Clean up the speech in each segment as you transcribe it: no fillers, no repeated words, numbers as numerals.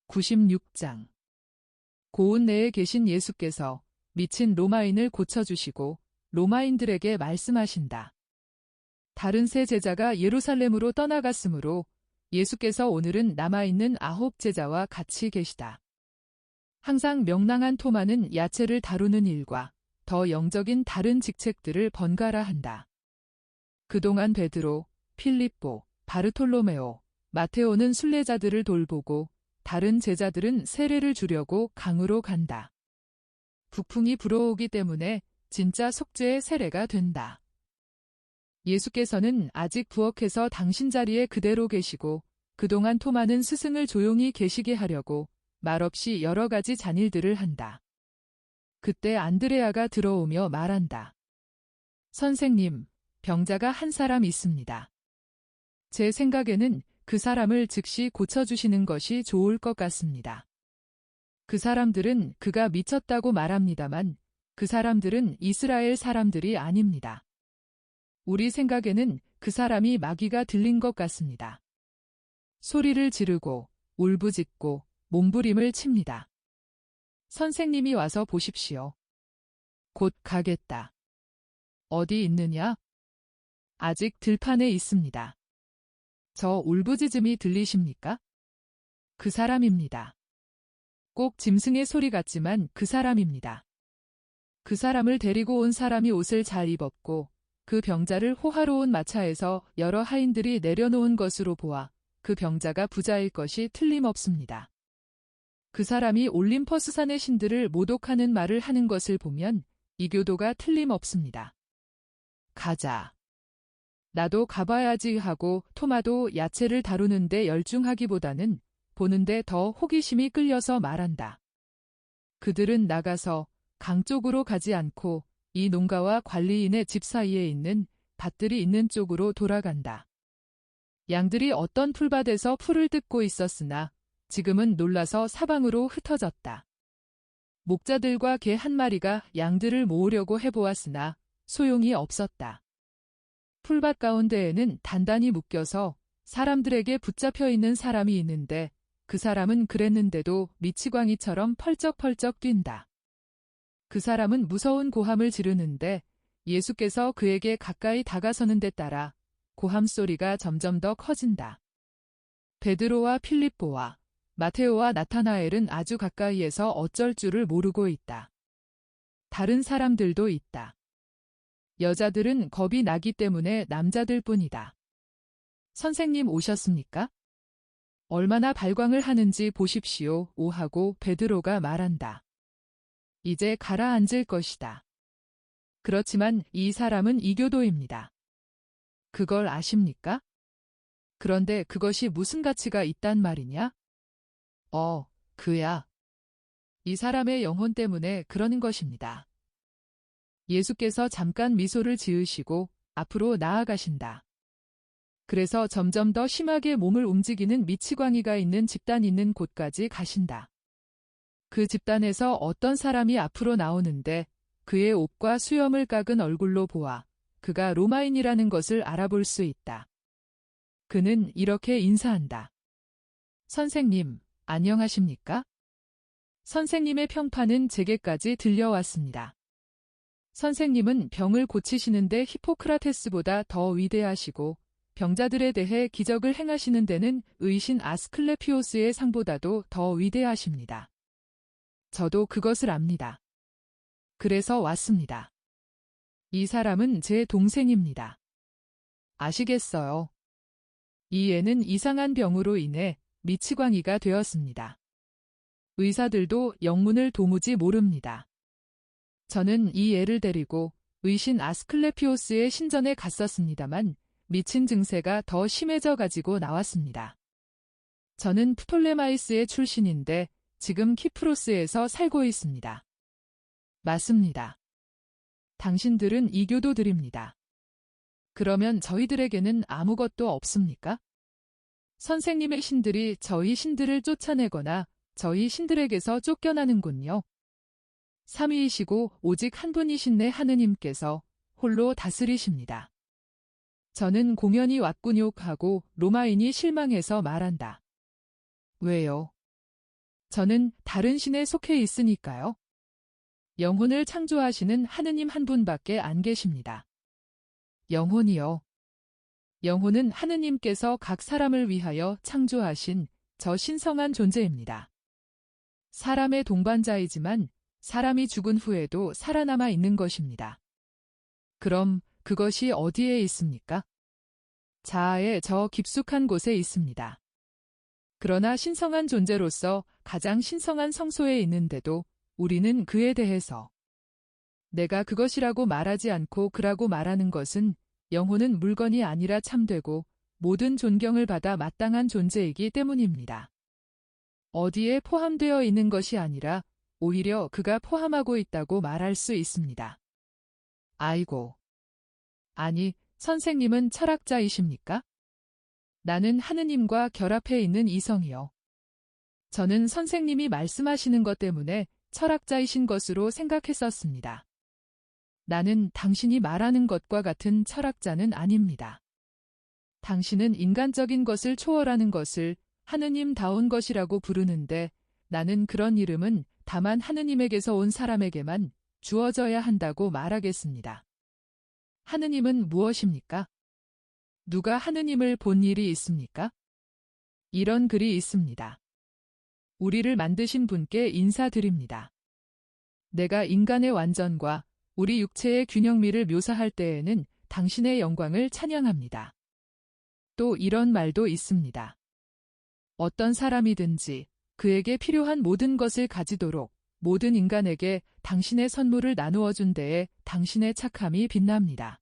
96장. 고운 내에 계신 예수께서 미친 로마인을 고쳐주시고 로마인들에게 말씀하신다. 다른 세 제자가 예루살렘으로 떠나갔으므로 예수께서 오늘은 남아있는 9 제자와 같이 계시다. 항상 명랑한 토마는 야채를 다루는 일과 더 영적인 다른 직책들을 번갈아 한다. 그동안 베드로, 필립보, 바르톨로메오, 마테오는 순례자들을 돌보고 다른 제자들은 세례를 주려고 강으로 간다. 북풍이 불어오기 때문에 진짜 속죄의 세례가 된다. 예수께서는 아직 부엌에서 당신 자리에 그대로 계시고 그동안 토마는 스승을 조용히 계시게 하려고 말없이 여러 가지 잔일들을 한다. 그때 안드레아가 들어오며 말한다. 선생님, 병자가 한 사람 있습니다. 제 생각에는 그 사람을 즉시 고쳐주시는 것이 좋을 것 같습니다. 그 사람들은 그가 미쳤다고 말합니다만 그 사람들은 이스라엘 사람들이 아닙니다. 우리 생각에는 그 사람이 마귀가 들린 것 같습니다. 소리를 지르고 울부짖고 몸부림을 칩니다. 선생님이 와서 보십시오. 곧 가겠다. 어디 있느냐? 아직 들판에 있습니다. 저 울부짖음이 들리십니까? 그 사람입니다. 꼭 짐승의 소리 같지만 그 사람입니다. 그 사람을 데리고 온 사람이 옷을 잘 입었고 그 병자를 호화로운 마차에서 여러 하인들이 내려놓은 것으로 보아 그 병자가 부자일 것이 틀림없습니다. 그 사람이 올림퍼스산의 신들을 모독하는 말을 하는 것을 보면 이교도가 틀림없습니다. 가자. 나도 가봐야지 하고 토마도 야채를 다루는데 열중하기보다는 보는데 더 호기심이 끌려서 말한다. 그들은 나가서 강 쪽으로 가지 않고 이 농가와 관리인의 집 사이에 있는 밭들이 있는 쪽으로 돌아간다. 양들이 어떤 풀밭에서 풀을 뜯고 있었으나 지금은 놀라서 사방으로 흩어졌다. 목자들과 개 한 마리가 양들을 모으려고 해보았으나 소용이 없었다. 풀밭 가운데에는 단단히 묶여서 사람들에게 붙잡혀 있는 사람이 있는데 그 사람은 그랬는데도 미치광이처럼 펄쩍펄쩍 뛴다. 그 사람은 무서운 고함을 지르는데 예수께서 그에게 가까이 다가서는 데 따라 고함 소리가 점점 더 커진다. 베드로와 필립보와 마테오와 나타나엘은 아주 가까이에서 어쩔 줄을 모르고 있다. 다른 사람들도 있다. 여자들은 겁이 나기 때문에 남자들 뿐이다. 선생님 오셨습니까? 얼마나 발광을 하는지 보십시오. 오하고 베드로가 말한다. 이제 가라앉을 것이다. 그렇지만 이 사람은 이교도입니다. 그걸 아십니까? 그런데 그것이 무슨 가치가 있단 말이냐? 그야. 이 사람의 영혼 때문에 그러는 것입니다. 예수께서 잠깐 미소를 지으시고 앞으로 나아가신다. 그래서 점점 더 심하게 몸을 움직이는 미치광이가 있는 집단 있는 곳까지 가신다. 그 집단에서 어떤 사람이 앞으로 나오는데 그의 옷과 수염을 깎은 얼굴로 보아 그가 로마인이라는 것을 알아볼 수 있다. 그는 이렇게 인사한다. 선생님, 안녕하십니까? 선생님의 평판은 제게까지 들려왔습니다. 선생님은 병을 고치시는데 히포크라테스보다 더 위대하시고 병자들에 대해 기적을 행하시는 데는 의신 아스클레피오스의 상보다도 더 위대하십니다. 저도 그것을 압니다. 그래서 왔습니다. 이 사람은 제 동생입니다. 아시겠어요? 이 애는 이상한 병으로 인해 미치광이가 되었습니다. 의사들도 영문을 도무지 모릅니다. 저는 이 애를 데리고 의신 아스클레피오스의 신전에 갔었습니다만 미친 증세가 더 심해져 가지고 나왔습니다. 저는 프톨레마이스의 출신인데 지금 키프로스에서 살고 있습니다. 맞습니다. 당신들은 이교도들입니다. 그러면 저희들에게는 아무것도 없습니까? 선생님의 신들이 저희 신들을 쫓아내거나 저희 신들에게서 쫓겨나는군요. 삼위이시고 오직 한 분이신 내 하느님께서 홀로 다스리십니다. 저는 공연이 왔군요 하고 로마인이 실망해서 말한다. 왜요? 저는 다른 신에 속해 있으니까요. 영혼을 창조하시는 하느님 한 분밖에 안 계십니다. 영혼이요. 영혼은 하느님께서 각 사람을 위하여 창조하신 저 신성한 존재입니다. 사람의 동반자이지만 사람이 죽은 후에도 살아남아 있는 것입니다. 그럼 그것이 어디에 있습니까? 자아의 저 깊숙한 곳에 있습니다. 그러나 신성한 존재로서 가장 신성한 성소에 있는데도 우리는 그에 대해서 내가 그것이라고 말하지 않고 그라고 말하는 것은 영혼은 물건이 아니라 참되고 모든 존경을 받아 마땅한 존재이기 때문입니다. 어디에 포함되어 있는 것이 아니라 오히려 그가 포함하고 있다고 말할 수 있습니다. 아이고. 아니, 선생님은 철학자이십니까? 나는 하느님과 결합해 있는 이성이요. 저는 선생님이 말씀하시는 것 때문에 철학자이신 것으로 생각했었습니다. 나는 당신이 말하는 것과 같은 철학자는 아닙니다. 당신은 인간적인 것을 초월하는 것을 하느님다운 것이라고 부르는데 나는 그런 이름은 다만 하느님에게서 온 사람에게만 주어져야 한다고 말하겠습니다. 하느님은 무엇입니까? 누가 하느님을 본 일이 있습니까? 이런 글이 있습니다. 우리를 만드신 분께 인사드립니다. 내가 인간의 완전과 우리 육체의 균형미를 묘사할 때에는 당신의 영광을 찬양합니다. 또 이런 말도 있습니다. 어떤 사람이든지 그에게 필요한 모든 것을 가지도록 모든 인간에게 당신의 선물을 나누어 준 데에 당신의 착함이 빛납니다.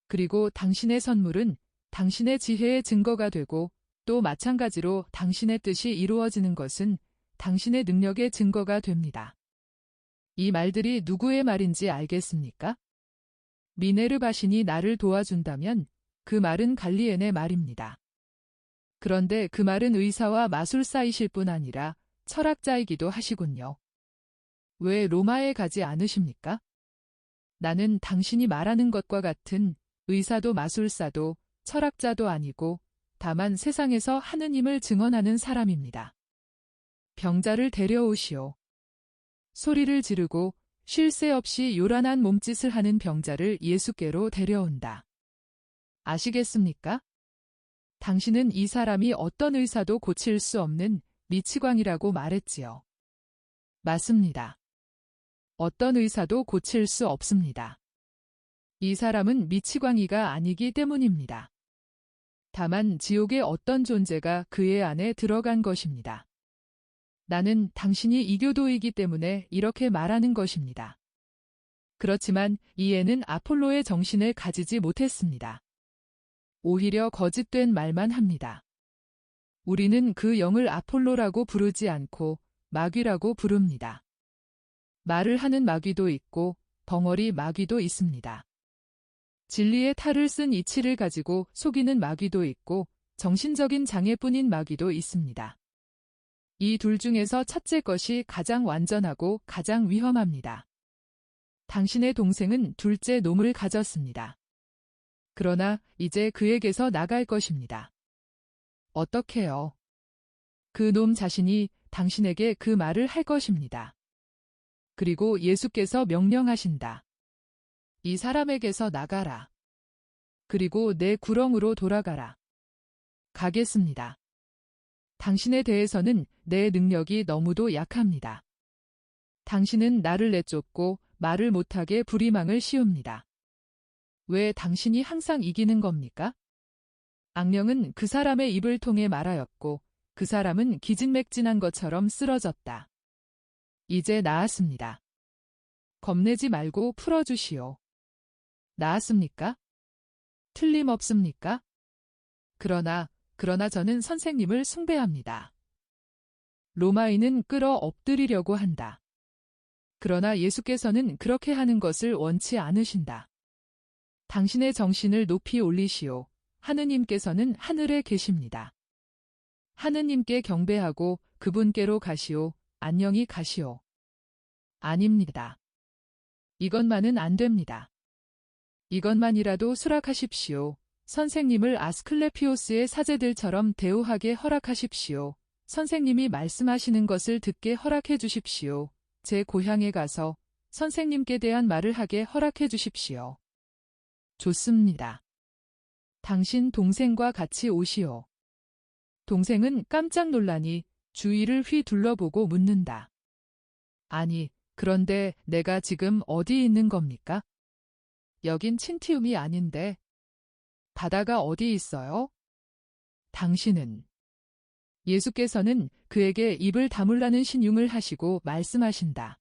그리고 당신의 선물은 당신의 지혜의 증거가 되고 또 마찬가지로 당신의 뜻이 이루어지는 것은 당신의 능력의 증거가 됩니다. 이 말들이 누구의 말인지 알겠습니까? 미네르바 신이 나를 도와준다면 그 말은 갈리엔의 말입니다. 그런데 그 말은 의사와 마술사이실 뿐 아니라 철학자이기도 하시군요. 왜 로마에 가지 않으십니까? 나는 당신이 말하는 것과 같은 의사도 마술사도 철학자도 아니고 다만 세상에서 하느님을 증언하는 사람입니다. 병자를 데려오시오. 소리를 지르고 쉴 새 없이 요란한 몸짓을 하는 병자를 예수께로 데려온다. 아시겠습니까? 당신은 이 사람이 어떤 의사도 고칠 수 없는 미치광이라고 말했지요. 맞습니다. 어떤 의사도 고칠 수 없습니다. 이 사람은 미치광이가 아니기 때문입니다. 다만 지옥의 어떤 존재가 그의 안에 들어간 것입니다. 나는 당신이 이교도이기 때문에 이렇게 말하는 것입니다. 그렇지만 이 애는 아폴로의 정신을 가지지 못했습니다. 오히려 거짓된 말만 합니다. 우리는 그 영을 아폴로라고 부르지 않고 마귀라고 부릅니다. 말을 하는 마귀도 있고 벙어리 마귀도 있습니다. 진리의 탈을 쓴 이치를 가지고 속이는 마귀도 있고 정신적인 장애뿐인 마귀도 있습니다. 이 둘 중에서 첫째 것이 가장 완전하고 가장 위험합니다. 당신의 동생은 둘째 놈을 가졌습니다. 그러나 이제 그에게서 나갈 것입니다. 어떻게요? 그 놈 자신이 당신에게 그 말을 할 것입니다. 그리고 예수께서 명령하신다. 이 사람에게서 나가라. 그리고 내 구렁으로 돌아가라. 가겠습니다. 당신에 대해서는 내 능력이 너무도 약합니다. 당신은 나를 내쫓고 말을 못하게 부리망을 씌웁니다. 왜 당신이 항상 이기는 겁니까? 악령은 그 사람의 입을 통해 말하였고 그 사람은 기진맥진한 것처럼 쓰러졌다. 이제 나았습니다. 겁내지 말고 풀어주시오. 나았습니까? 틀림없습니까? 그러나 저는 선생님을 숭배합니다. 로마인은 끌어 엎드리려고 한다. 그러나 예수께서는 그렇게 하는 것을 원치 않으신다. 당신의 정신을 높이 올리시오. 하느님께서는 하늘에 계십니다. 하느님께 경배하고 그분께로 가시오. 안녕히 가시오. 아닙니다. 이것만은 안 됩니다. 이것만이라도 수락하십시오. 선생님을 아스클레피오스의 사제들처럼 대우하게 허락하십시오. 선생님이 말씀하시는 것을 듣게 허락해 주십시오. 제 고향에 가서 선생님께 대한 말을 하게 허락해 주십시오. 좋습니다. 당신 동생과 같이 오시오. 동생은 깜짝 놀라니 주위를 휘둘러보고 묻는다. 아니, 그런데 내가 지금 어디 있는 겁니까? 여긴 친티움이 아닌데. 바다가 어디 있어요? 당신은? 예수께서는 그에게 입을 다물라는 신용을 하시고 말씀하신다.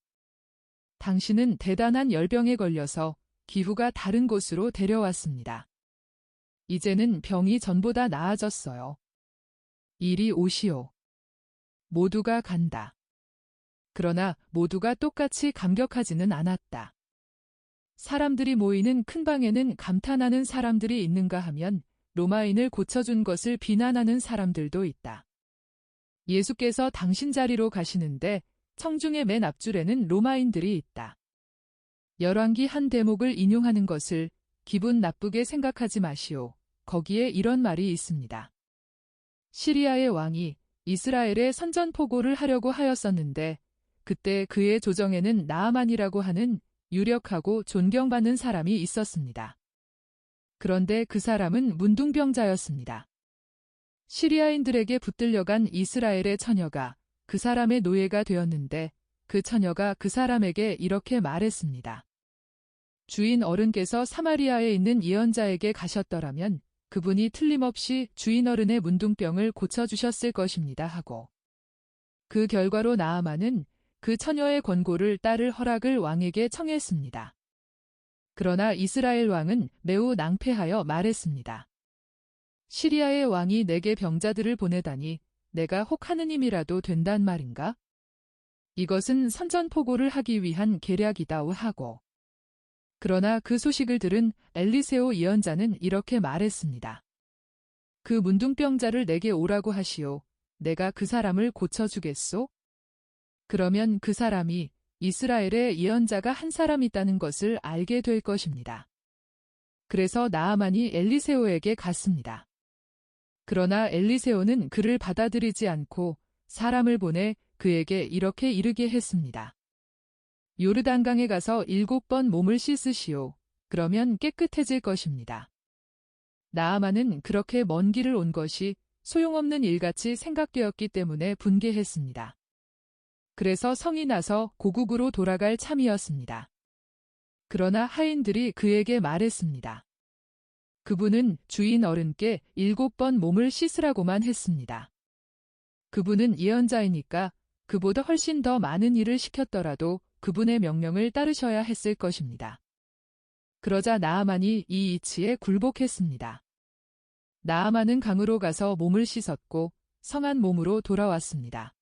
당신은 대단한 열병에 걸려서 기후가 다른 곳으로 데려왔습니다. 이제는 병이 전보다 나아졌어요. 이리 오시오. 모두가 간다. 그러나 모두가 똑같이 감격하지는 않았다. 사람들이 모이는 큰 방에는 감탄하는 사람들이 있는가 하면 로마인을 고쳐준 것을 비난하는 사람들도 있다. 예수께서 당신 자리로 가시는데 청중의 맨 앞줄에는 로마인들이 있다. 열왕기 한 대목을 인용하는 것을 기분 나쁘게 생각하지 마시오. 거기에 이런 말이 있습니다. 시리아의 왕이 이스라엘에 선전포고를 하려고 하였었는데 그때 그의 조정에는 나아만이라고 하는 유력하고 존경받는 사람이 있었습니다. 그런데 그 사람은 문둥병자였습니다. 시리아인들에게 붙들려간 이스라엘의 처녀가 그 사람의 노예가 되었는데 그 처녀가 그 사람에게 이렇게 말했습니다. 주인 어른께서 사마리아에 있는 예언자에게 가셨더라면 그분이 틀림없이 주인 어른의 문둥병을 고쳐주셨을 것입니다 하고 그 결과로 나아만은 그 처녀의 권고를 따를 허락을 왕에게 청했습니다. 그러나 이스라엘 왕은 매우 낭패하여 말했습니다. 시리아의 왕이 내게 병자들을 보내다니 내가 혹 하느님이라도 된단 말인가? 이것은 선전포고를 하기 위한 계략이다우 하고. 그러나 그 소식을 들은 엘리세오 예언자는 이렇게 말했습니다. 그 문둥병자를 내게 오라고 하시오. 내가 그 사람을 고쳐주겠소? 그러면 그 사람이 이스라엘에 예언자가 한 사람 있다는 것을 알게 될 것입니다. 그래서 나아만이 엘리세오에게 갔습니다. 그러나 엘리세오는 그를 받아들이지 않고 사람을 보내 그에게 이렇게 이르게 했습니다. 요르단강에 가서 7번 몸을 씻으시오. 그러면 깨끗해질 것입니다. 나아만은 그렇게 먼 길을 온 것이 소용없는 일같이 생각되었기 때문에 분개했습니다. 그래서 성이 나서 고국으로 돌아갈 참이었습니다. 그러나 하인들이 그에게 말했습니다. 그분은 주인 어른께 7번 몸을 씻으라고만 했습니다. 그분은 예언자이니까 그보다 훨씬 더 많은 일을 시켰더라도 그분의 명령을 따르셔야 했을 것입니다. 그러자 나아만이 이 이치에 굴복했습니다. 나아만은 강으로 가서 몸을 씻었고 성한 몸으로 돌아왔습니다.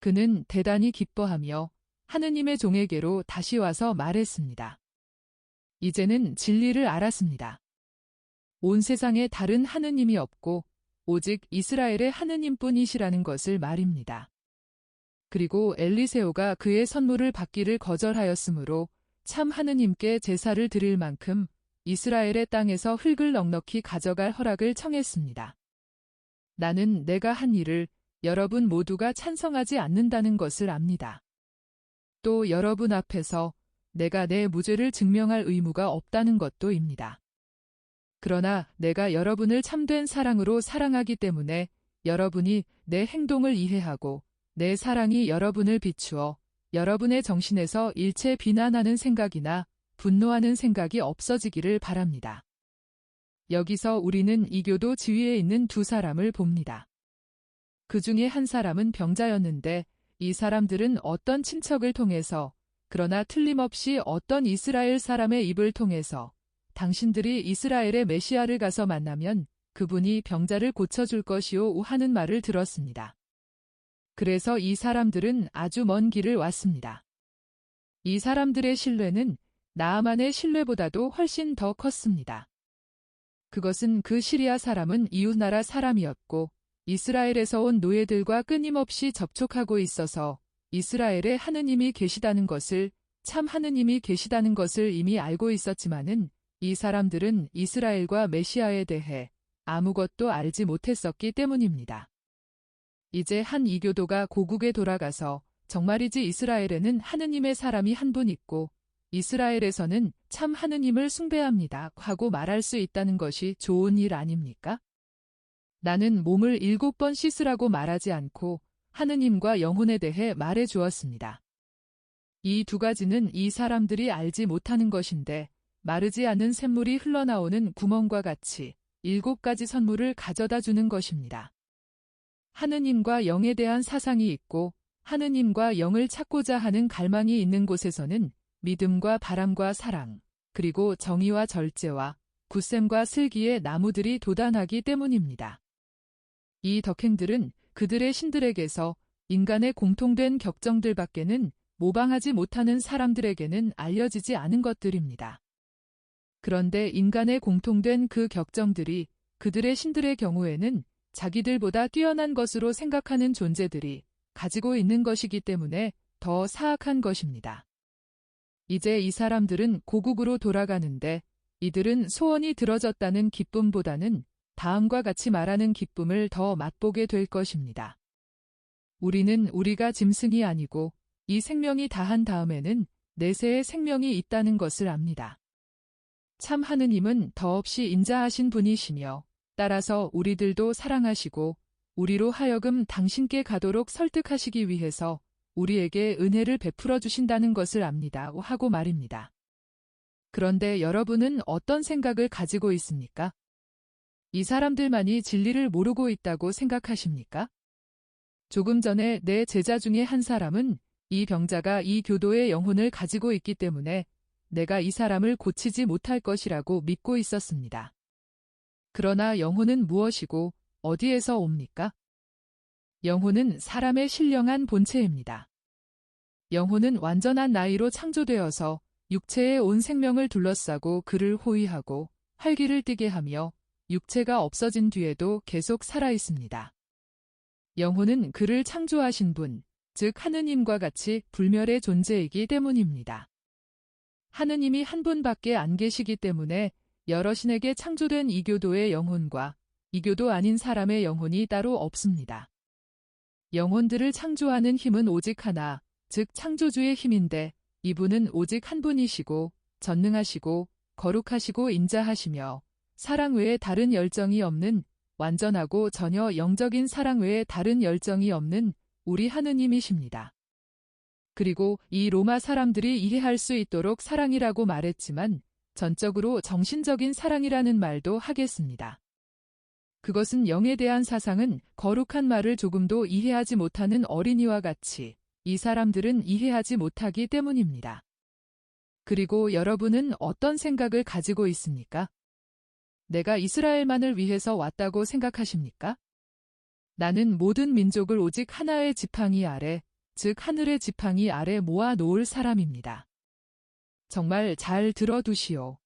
그는 대단히 기뻐하며 하느님의 종에게로 다시 와서 말했습니다. 이제는 진리를 알았습니다. 온 세상에 다른 하느님이 없고 오직 이스라엘의 하느님뿐이시라는 것을 말입니다. 그리고 엘리세오가 그의 선물을 받기를 거절하였으므로 참 하느님께 제사를 드릴 만큼 이스라엘의 땅에서 흙을 넉넉히 가져갈 허락을 청했습니다. 나는 내가 한 일을 여러분 모두가 찬성하지 않는다는 것을 압니다. 또 여러분 앞에서 내가 내 무죄를 증명할 의무가 없다는 것도입니다. 그러나 내가 여러분을 참된 사랑으로 사랑하기 때문에 여러분이 내 행동을 이해하고 내 사랑이 여러분을 비추어 여러분의 정신에서 일체 비난하는 생각이나 분노하는 생각이 없어지기를 바랍니다. 여기서 우리는 이교도 지위에 있는 두 사람을 봅니다. 그 중에 한 사람은 병자였는데 이 사람들은 어떤 친척을 통해서 그러나 틀림없이 어떤 이스라엘 사람의 입을 통해서 당신들이 이스라엘의 메시아를 가서 만나면 그분이 병자를 고쳐줄 것이오 하는 말을 들었습니다. 그래서 이 사람들은 아주 먼 길을 왔습니다. 이 사람들의 신뢰는 나아만의 신뢰보다도 훨씬 더 컸습니다. 그것은 그 시리아 사람은 이웃나라 사람이었고 이스라엘에서 온 노예들과 끊임없이 접촉하고 있어서 이스라엘에 하느님이 계시다는 것을 참 하느님이 계시다는 것을 이미 알고 있었지만은 이 사람들은 이스라엘과 메시아에 대해 아무것도 알지 못했었기 때문입니다. 이제 한 이교도가 고국에 돌아가서 정말이지 이스라엘에는 하느님의 사람이 한 분 있고 이스라엘에서는 참 하느님을 숭배합니다 하고 말할 수 있다는 것이 좋은 일 아닙니까? 나는 몸을 7번 씻으라고 말하지 않고 하느님과 영혼에 대해 말해 주었습니다. 이 두 가지는 이 사람들이 알지 못하는 것인데 마르지 않은 샘물이 흘러나오는 구멍과 같이 7가지 선물을 가져다 주는 것입니다. 하느님과 영에 대한 사상이 있고 하느님과 영을 찾고자 하는 갈망이 있는 곳에서는 믿음과 바람과 사랑, 그리고 정의와 절제와 굳셈과 슬기의 나무들이 돋아나기 때문입니다. 이 덕행들은 그들의 신들에게서 인간의 공통된 격정들밖에는 모방하지 못하는 사람들에게는 알려지지 않은 것들입니다. 그런데 인간의 공통된 그 격정들이 그들의 신들의 경우에는 자기들보다 뛰어난 것으로 생각하는 존재들이 가지고 있는 것이기 때문에 더 사악한 것입니다. 이제 이 사람들은 고국으로 돌아가는데 이들은 소원이 들어졌다는 기쁨보다는 다음과 같이 말하는 기쁨을 더 맛보게 될 것입니다. 우리는 우리가 짐승이 아니고 이 생명이 다한 다음에는 내세의 생명이 있다는 것을 압니다. 참 하느님은 더없이 인자하신 분이시며 따라서 우리들도 사랑하시고 우리로 하여금 당신께 가도록 설득하시기 위해서 우리에게 은혜를 베풀어 주신다는 것을 압니다 하고 말입니다. 그런데 여러분은 어떤 생각을 가지고 있습니까? 이 사람들만이 진리를 모르고 있다고 생각하십니까? 조금 전에 내 제자 중에 한 사람은 이 병자가 이 교도의 영혼을 가지고 있기 때문에 내가 이 사람을 고치지 못할 것이라고 믿고 있었습니다. 그러나 영혼은 무엇이고 어디에서 옵니까? 영혼은 사람의 신령한 본체입니다. 영혼은 완전한 나이로 창조되어서 육체의 온 생명을 둘러싸고 그를 호위하고 활기를 띠게 하며 육체가 없어진 뒤에도 계속 살아 있습니다. 영혼은 그를 창조하신 분, 즉 하느님과 같이 불멸의 존재이기 때문입니다. 하느님이 한 분밖에 안 계시기 때문에 여러신에게 창조된 이교도의 영혼과 이교도 아닌 사람의 영혼이 따로 없습니다. 영혼들을 창조하는 힘은 오직 하나, 즉 창조주의 힘인데 이분은 오직 한 분이시고 전능하시고 거룩하시고 인자하시며 사랑 외에 다른 열정이 없는 완전하고 전혀 영적인 사랑 외에 다른 열정이 없는 우리 하느님이십니다. 그리고 이 로마 사람들이 이해할 수 있도록 사랑이라고 말했지만 전적으로 정신적인 사랑이라는 말도 하겠습니다. 그것은 영에 대한 사상은 거룩한 말을 조금도 이해하지 못하는 어린이와 같이 이 사람들은 이해하지 못하기 때문입니다. 그리고 여러분은 어떤 생각을 가지고 있습니까? 내가 이스라엘만을 위해서 왔다고 생각하십니까? 나는 모든 민족을 오직 하나의 지팡이 아래, 즉 하늘의 지팡이 아래 모아 놓을 사람입니다. 정말 잘 들어두시오.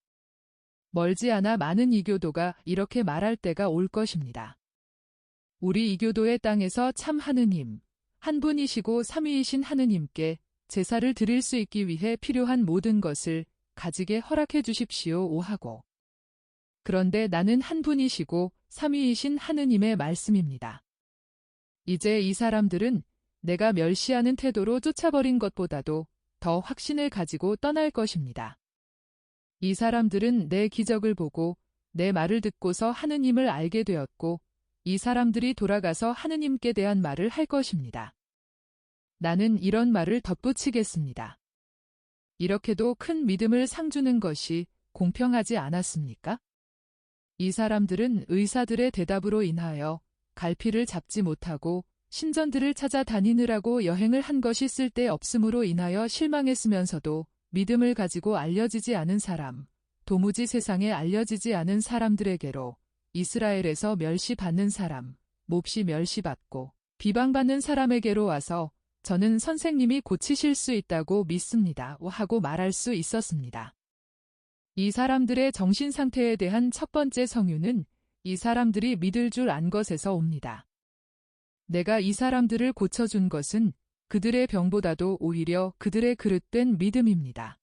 멀지 않아 많은 이교도가 이렇게 말할 때가 올 것입니다. 우리 이교도의 땅에서 참 하느님, 한 분이시고 삼위이신 하느님께 제사를 드릴 수 있기 위해 필요한 모든 것을 가지게 허락해 주십시오 하고. 그런데 나는 한 분이시고 삼위이신 하느님의 말씀입니다. 이제 이 사람들은 내가 멸시하는 태도로 쫓아버린 것보다도 더 확신을 가지고 떠날 것입니다. 이 사람들은 내 기적을 보고 내 말을 듣고서 하느님을 알게 되었고 이 사람들이 돌아가서 하느님께 대한 말을 할 것입니다. 나는 이런 말을 덧붙이겠습니다. 이렇게도 큰 믿음을 상주는 것이 공평하지 않았습니까? 이 사람들은 의사들의 대답으로 인하여 갈피를 잡지 못하고 신전들을 찾아다니느라고 여행을 한 것이 쓸데없음으로 인하여 실망했으면서도 믿음을 가지고 알려지지 않은 사람, 도무지 세상에 알려지지 않은 사람들에게로 이스라엘에서 멸시받는 사람, 몹시 멸시받고 비방받는 사람에게로 와서 저는 선생님이 고치실 수 있다고 믿습니다 하고 말할 수 있었습니다. 이 사람들의 정신 상태에 대한 첫 번째 성유는 이 사람들이 믿을 줄 안 것에서 옵니다. 내가 이 사람들을 고쳐준 것은 그들의 병보다도 오히려 그들의 그릇된 믿음입니다.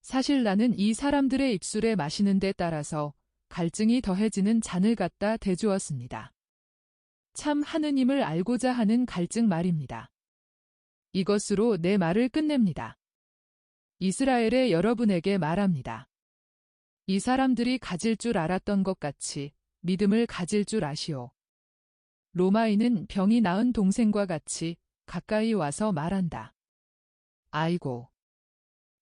사실 나는 이 사람들의 입술에 마시는 데 따라서 갈증이 더해지는 잔을 갖다 대주었습니다. 참 하느님을 알고자 하는 갈증 말입니다. 이것으로 내 말을 끝냅니다. 이스라엘의 여러분에게 말합니다. 이 사람들이 가질 줄 알았던 것 같이 믿음을 가질 줄 아시오. 로마인은 병이 나은 동생과 같이 가까이 와서 말한다. 아이고.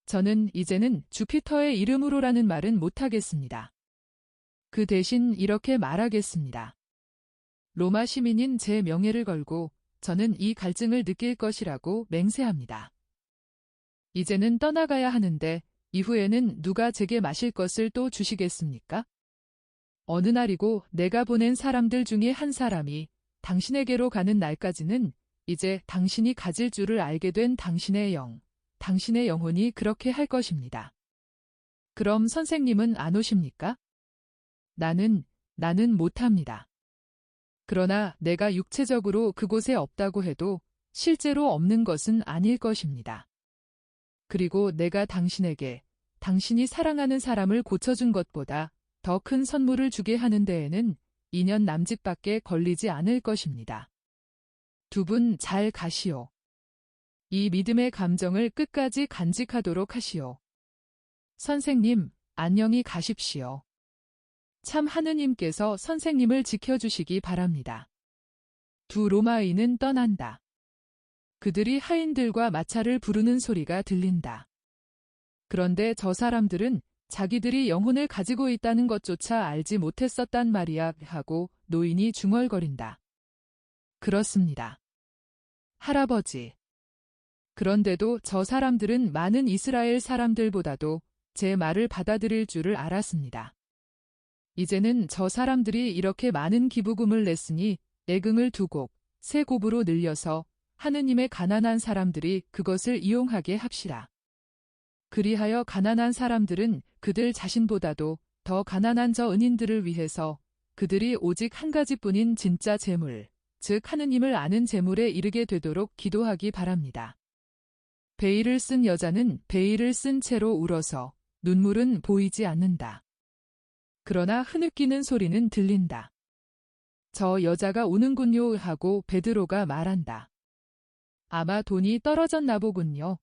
저는 이제는 주피터의 이름으로라는 말은 못하겠습니다. 그 대신 이렇게 말하겠습니다. 로마 시민인 제 명예를 걸고 저는 이 갈증을 느낄 것이라고 맹세합니다. 이제는 떠나가야 하는데 이후에는 누가 제게 마실 것을 또 주시겠습니까? 어느 날이고 내가 보낸 사람들 중에 한 사람이 당신에게로 가는 날까지는 이제 당신이 가질 줄을 알게 된 당신의 영혼이 그렇게 할 것입니다. 그럼 선생님은 안 오십니까? 나는 못합니다. 그러나 내가 육체적으로 그곳에 없다고 해도 실제로 없는 것은 아닐 것입니다. 그리고 내가 당신에게 당신이 사랑하는 사람을 고쳐준 것보다 더 큰 선물을 주게 하는 데에는 2년 남짓밖에 걸리지 않을 것입니다. 두 분 잘 가시오. 이 믿음의 감정을 끝까지 간직하도록 하시오. 선생님, 안녕히 가십시오. 참 하느님께서 선생님을 지켜주시기 바랍니다. 두 로마인은 떠난다. 그들이 하인들과 마차를 부르는 소리가 들린다. 그런데 저 사람들은 자기들이 영혼을 가지고 있다는 것조차 알지 못했었단 말이야 하고 노인이 중얼거린다. 그렇습니다. 할아버지. 그런데도 저 사람들은 많은 이스라엘 사람들보다도 제 말을 받아들일 줄을 알았습니다. 이제는 저 사람들이 이렇게 많은 기부금을 냈으니 애금을 2곡, 3곱으로 늘려서 하느님의 가난한 사람들이 그것을 이용하게 합시라. 그리하여 가난한 사람들은 그들 자신보다도 더 가난한 저 은인들을 위해서 그들이 오직 한 가지뿐인 진짜 재물, 즉 하느님을 아는 재물에 이르게 되도록 기도하기 바랍니다. 베일을 쓴 여자는 베일을 쓴 채로 울어서 눈물은 보이지 않는다. 그러나 흐느끼는 소리는 들린다. 저 여자가 우는군요 하고 베드로가 말한다. 아마 돈이 떨어졌나 보군요.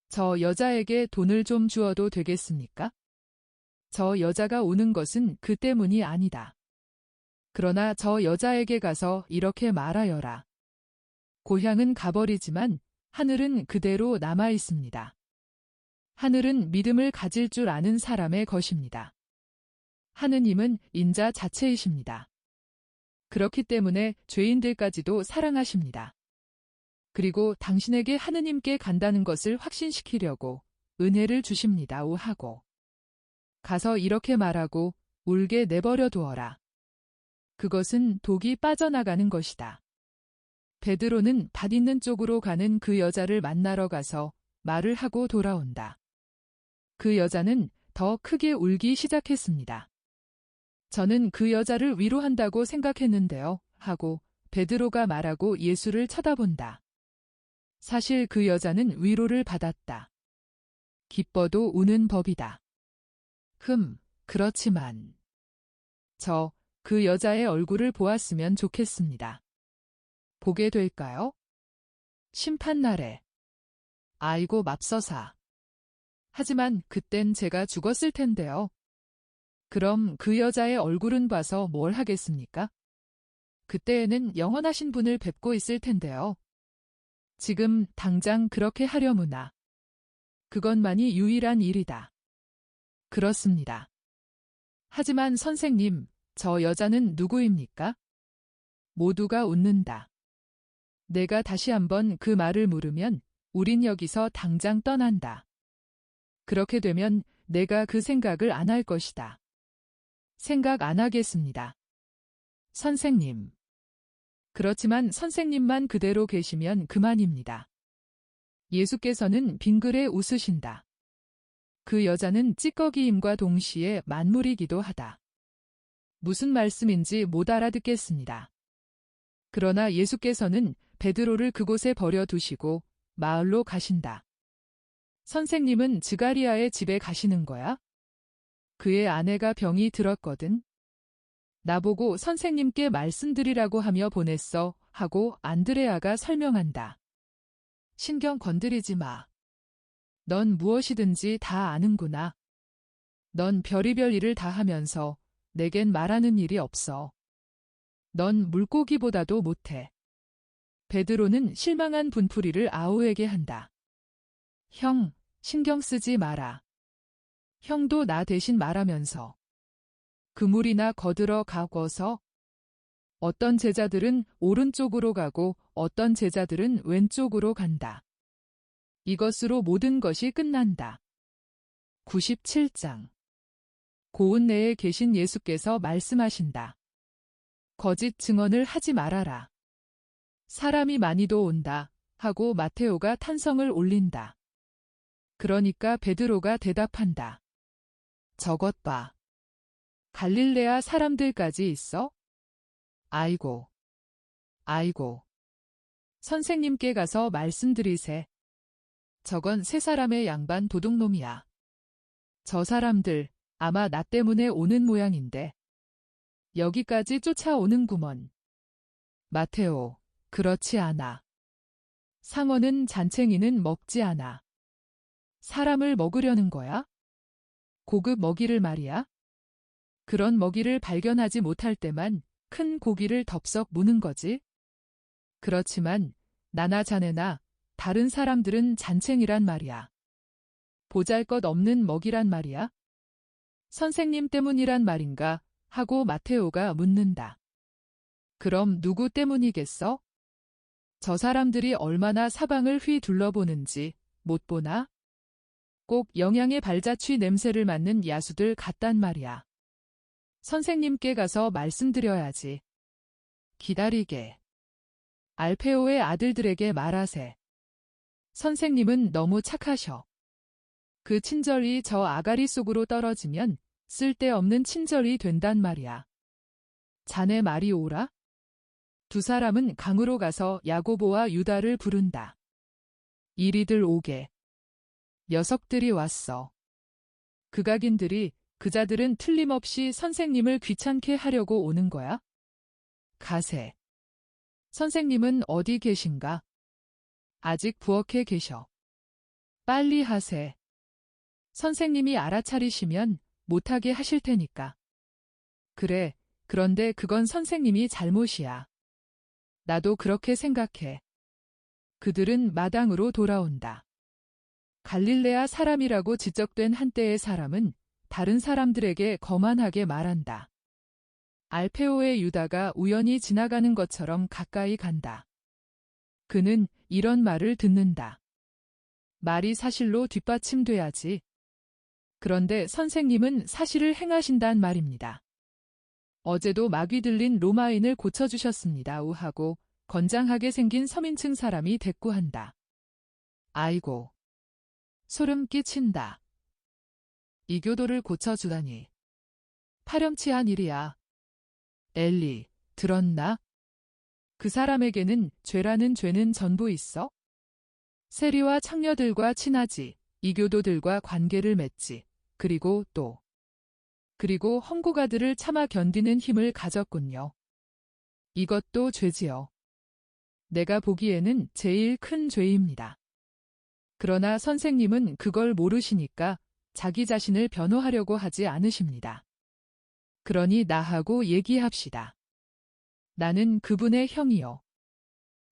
저 여자에게 돈을 좀 주어도 되겠습니까? 저 여자가 우는 것은 그 때문이 아니다. 그러나 저 여자에게 가서 이렇게 말하여라. 고향은 가버리지만 하늘은 그대로 남아 있습니다. 하늘은 믿음을 가질 줄 아는 사람의 것입니다. 하느님은 인자 자체이십니다. 그렇기 때문에 죄인들까지도 사랑하십니다. 그리고 당신에게 하느님께 간다는 것을 확신시키려고 은혜를 주십니다. 하고 가서 이렇게 말하고 울게 내버려 두어라. 그것은 독이 빠져나가는 것이다. 베드로는 밭 있는 쪽으로 가는 그 여자를 만나러 가서 말을 하고 돌아온다. 그 여자는 더 크게 울기 시작했습니다. 저는 그 여자를 위로한다고 생각했는데요. 하고 베드로가 말하고 예수를 쳐다본다. 사실 그 여자는 위로를 받았다. 기뻐도 우는 법이다. 그렇지만 그 여자의 얼굴을 보았으면 좋겠습니다. 보게 될까요? 심판날에. 아이고 맙서사. 하지만 그땐 제가 죽었을 텐데요. 그럼 그 여자의 얼굴은 봐서 뭘 하겠습니까? 그때에는 영원하신 분을 뵙고 있을 텐데요. 지금 당장 그렇게 하려무나. 그것만이 유일한 일이다. 그렇습니다. 하지만 선생님, 저 여자는 누구입니까? 모두가 웃는다. 내가 다시 한번 그 말을 물으면 우린 여기서 당장 떠난다. 그렇게 되면 내가 그 생각을 안 할 것이다. 생각 안 하겠습니다. 선생님. 그렇지만 선생님만 그대로 계시면 그만입니다. 예수께서는 빙그레 웃으신다. 그 여자는 찌꺼기임과 동시에 만물이기도 하다. 무슨 말씀인지 못 알아듣겠습니다. 그러나 예수께서는 베드로를 그곳에 버려두시고 마을로 가신다. 선생님은 즈가리아의 집에 가시는 거야? 그의 아내가 병이 들었거든. 나보고 선생님께 말씀드리라고 하며 보냈어 하고 안드레아가 설명한다. 신경 건드리지 마. 넌 무엇이든지 다 아는구나. 넌 별의별 일을 다 하면서 내겐 말하는 일이 없어. 넌 물고기보다도 못해. 베드로는 실망한 분풀이를 아우에게 한다. 형, 신경 쓰지 마라. 형도 나 대신 말하면서. 그물이나 거들어 가고서 어떤 제자들은 오른쪽으로 가고 어떤 제자들은 왼쪽으로 간다. 이것으로 모든 것이 끝난다. 97장. 고은 내에 계신 예수께서 말씀하신다. 거짓 증언을 하지 말아라. 사람이 많이도 온다 하고 마테오가 탄성을 올린다. 그러니까 베드로가 대답한다. 저것 봐. 갈릴레아 사람들까지 있어? 아이고. 아이고. 선생님께 가서 말씀드리세. 저건 세 사람의 양반 도둑놈이야. 저 사람들 아마 나 때문에 오는 모양인데. 여기까지 쫓아오는구먼. 마테오, 그렇지 않아. 상어는 잔챙이는 먹지 않아. 사람을 먹으려는 거야? 고급 먹이를 말이야? 그런 먹이를 발견하지 못할 때만 큰 고기를 덥석 무는 거지? 그렇지만 나나 자네나 다른 사람들은 잔챙이란 말이야. 보잘것없는 먹이란 말이야? 선생님 때문이란 말인가? 하고 마테오가 묻는다. 그럼 누구 때문이겠어? 저 사람들이 얼마나 사방을 휘둘러보는지 못 보나? 꼭 영양의 발자취 냄새를 맡는 야수들 같단 말이야. 선생님께 가서 말씀드려야지. 기다리게. 알페오의 아들들에게 말하세. 선생님은 너무 착하셔. 그 친절이 저 아가리 속으로 떨어지면 쓸데없는 친절이 된단 말이야. 자네 말이 옳아? 두 사람은 강으로 가서 야고보와 유다를 부른다. 이리들 오게. 녀석들이 왔어. 극악인들이 그자들은 틀림없이 선생님을 귀찮게 하려고 오는 거야? 가세. 선생님은 어디 계신가? 아직 부엌에 계셔. 빨리 하세. 선생님이 알아차리시면 못하게 하실 테니까. 그래, 그런데 그건 선생님이 잘못이야. 나도 그렇게 생각해. 그들은 마당으로 돌아온다. 갈릴레아 사람이라고 지적된 한때의 사람은 다른 사람들에게 거만하게 말한다. 알페오의 유다가 우연히 지나가는 것처럼 가까이 간다. 그는 이런 말을 듣는다. 말이 사실로 뒷받침돼야지. 그런데 선생님은 사실을 행하신단 말입니다. 어제도 마귀 들린 로마인을 고쳐주셨습니다. 우하고 건장하게 생긴 서민층 사람이 대꾸한다. 아이고. 소름 끼친다. 이교도를 고쳐주다니. 파렴치한 일이야. 엘리, 들었나? 그 사람에게는 죄라는 죄는 전부 있어? 세리와 창녀들과 친하지, 이교도들과 관계를 맺지, 그리고 험고가들을 참아 견디는 힘을 가졌군요. 이것도 죄지요. 내가 보기에는 제일 큰 죄입니다. 그러나 선생님은 그걸 모르시니까 자기 자신을 변호하려고 하지 않으십니다. 그러니 나하고 얘기합시다. 나는 그분의 형이요.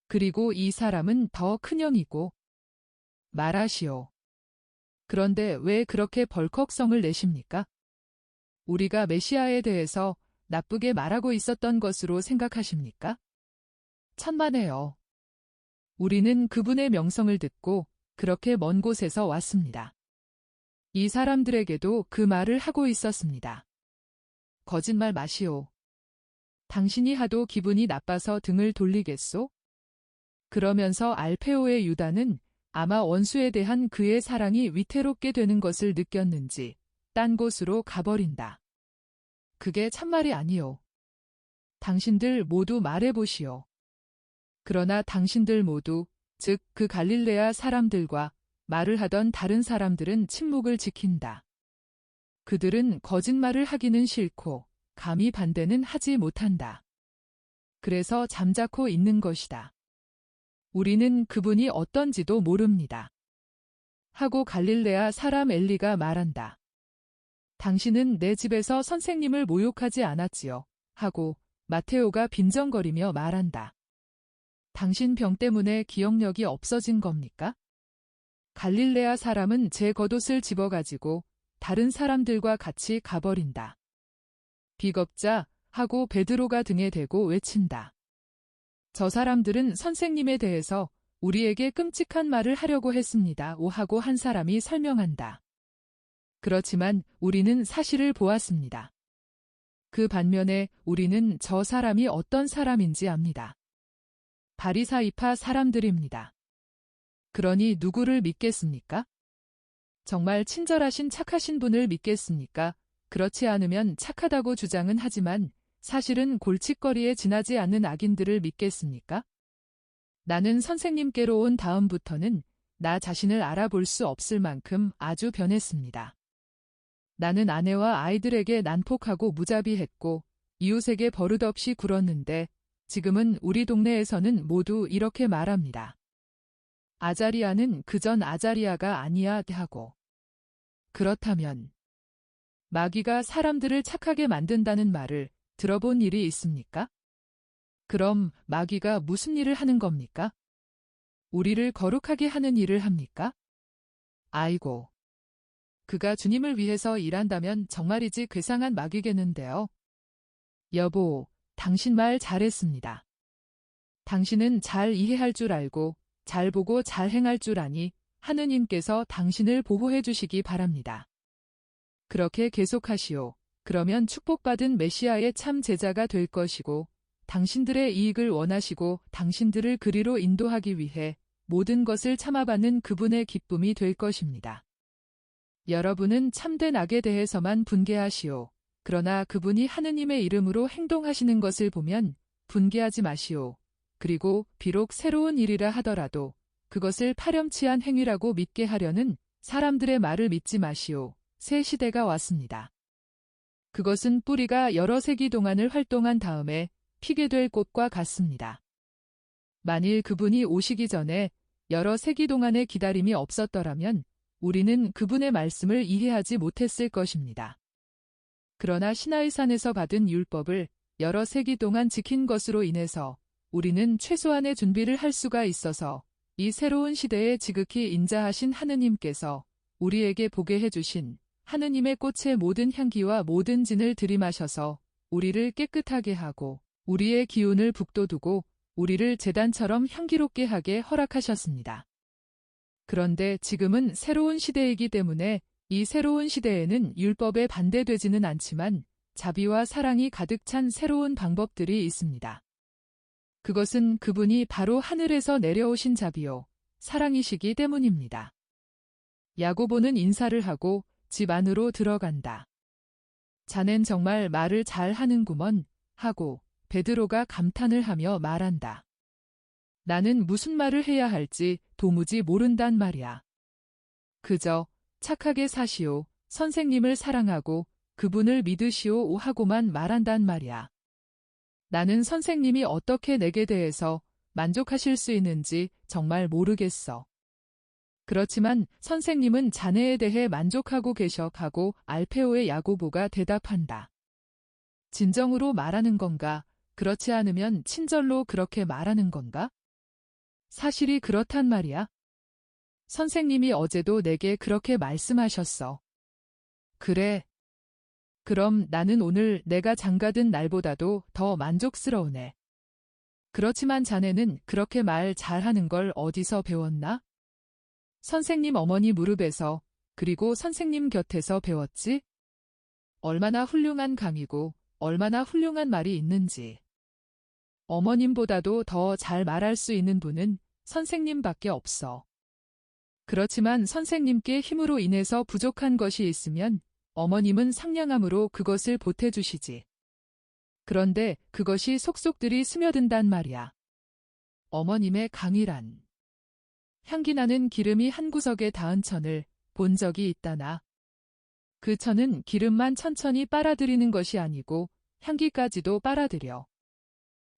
그리고 이 사람은 더 큰 형이고. 말하시오. 그런데 왜 그렇게 벌컥성을 내십니까? 우리가 메시아에 대해서 나쁘게 말하고 있었던 것으로 생각하십니까? 천만에요. 우리는 그분의 명성을 듣고 그렇게 먼 곳에서 왔습니다. 이 사람들에게도 그 말을 하고 있었습니다. 거짓말 마시오. 당신이 하도 기분이 나빠서 등을 돌리겠소? 그러면서 알페오의 유다는 아마 원수에 대한 그의 사랑이 위태롭게 되는 것을 느꼈는지 딴 곳으로 가버린다. 그게 참말이 아니오. 당신들 모두 말해보시오. 그러나 당신들 모두, 즉 그 갈릴레아 사람들과 말을 하던 다른 사람들은 침묵을 지킨다. 그들은 거짓말을 하기는 싫고 감히 반대는 하지 못한다. 그래서 잠자코 있는 것이다. 우리는 그분이 어떤지도 모릅니다. 하고 갈릴레아 사람 엘리가 말한다. 당신은 내 집에서 선생님을 모욕하지 않았지요. 하고 마테오가 빈정거리며 말한다. 당신 병 때문에 기억력이 없어진 겁니까? 갈릴레아 사람은 제 겉옷을 집어가지고 다른 사람들과 같이 가버린다. 비겁자 하고 베드로가 등에 대고 외친다. 저 사람들은 선생님에 대해서 우리에게 끔찍한 말을 하려고 했습니다. 하고 한 사람이 설명한다. 그렇지만 우리는 사실을 보았습니다. 그 반면에 우리는 저 사람이 어떤 사람인지 압니다. 바리사이파 사람들입니다. 그러니 누구를 믿겠습니까? 정말 친절하신 착하신 분을 믿겠습니까? 그렇지 않으면 착하다고 주장은 하지만 사실은 골칫거리에 지나지 않는 악인들을 믿겠습니까? 나는 선생님께로 온 다음부터는 나 자신을 알아볼 수 없을 만큼 아주 변했습니다. 나는 아내와 아이들에게 난폭하고 무자비했고 이웃에게 버릇없이 굴었는데 지금은 우리 동네에서는 모두 이렇게 말합니다. 아자리아는 그전 아자리아가 아니야 하고. 그렇다면 마귀가 사람들을 착하게 만든다는 말을 들어본 일이 있습니까? 그럼 마귀가 무슨 일을 하는 겁니까? 우리를 거룩하게 하는 일을 합니까? 아이고. 그가 주님을 위해서 일한다면 정말이지 괴상한 마귀겠는데요. 여보, 당신 말 잘했습니다. 당신은 잘 이해할 줄 알고 잘 보고 잘 행할 줄 아니 하느님께서 당신을 보호해 주시기 바랍니다. 그렇게 계속하시오. 그러면 축복받은 메시아의 참 제자가 될 것이고 당신들의 이익을 원하시고 당신들을 그리로 인도하기 위해 모든 것을 참아받는 그분의 기쁨이 될 것입니다. 여러분은 참된 악에 대해서만 분개하시오. 그러나 그분이 하느님의 이름으로 행동하시는 것을 보면 분개하지 마시오. 그리고 비록 새로운 일이라 하더라도 그것을 파렴치한 행위라고 믿게 하려는 사람들의 말을 믿지 마시오. 새 시대가 왔습니다. 그것은 뿌리가 여러 세기 동안을 활동한 다음에 피게 될 꽃과 같습니다. 만일 그분이 오시기 전에 여러 세기 동안의 기다림이 없었더라면 우리는 그분의 말씀을 이해하지 못했을 것입니다. 그러나 시나이산에서 받은 율법을 여러 세기 동안 지킨 것으로 인해서 우리는 최소한의 준비를 할 수가 있어서 이 새로운 시대에 지극히 인자하신 하느님께서 우리에게 보게 해주신 하느님의 꽃의 모든 향기와 모든 진을 들이마셔서 우리를 깨끗하게 하고 우리의 기운을 북돋우고 우리를 제단처럼 향기롭게 하게 허락하셨습니다. 그런데 지금은 새로운 시대이기 때문에 이 새로운 시대에는 율법에 반대되지는 않지만 자비와 사랑이 가득 찬 새로운 방법들이 있습니다. 그것은 그분이 바로 하늘에서 내려오신 자비요, 사랑이시기 때문입니다. 야고보는 인사를 하고 집 안으로 들어간다. 자넨 정말 말을 잘 하는구먼 하고 베드로가 감탄을 하며 말한다. 나는 무슨 말을 해야 할지 도무지 모른단 말이야. 그저 착하게 사시오, 선생님을 사랑하고 그분을 믿으시오 하고만 말한단 말이야. 나는 선생님이 어떻게 내게 대해서 만족하실 수 있는지 정말 모르겠어. 그렇지만 선생님은 자네에 대해 만족하고 계셔 하고 알페오의 야고보가 대답한다. 진정으로 말하는 건가? 그렇지 않으면 친절로 그렇게 말하는 건가? 사실이 그렇단 말이야. 선생님이 어제도 내게 그렇게 말씀하셨어. 그래. 그럼 나는 오늘 내가 장가든 날보다도 더 만족스러우네. 그렇지만 자네는 그렇게 말 잘하는 걸 어디서 배웠나? 선생님 어머니 무릎에서, 그리고 선생님 곁에서 배웠지? 얼마나 훌륭한 강이고 얼마나 훌륭한 말이 있는지. 어머님보다도 더 잘 말할 수 있는 분은 선생님밖에 없어. 그렇지만 선생님께 힘으로 인해서 부족한 것이 있으면 어머님은 상냥함으로 그것을 보태주시지. 그런데 그것이 속속들이 스며든단 말이야. 어머님의 강이란. 향기나는 기름이 한 구석에 닿은 천을 본 적이 있다나. 그 천은 기름만 천천히 빨아들이는 것이 아니고 향기까지도 빨아들여.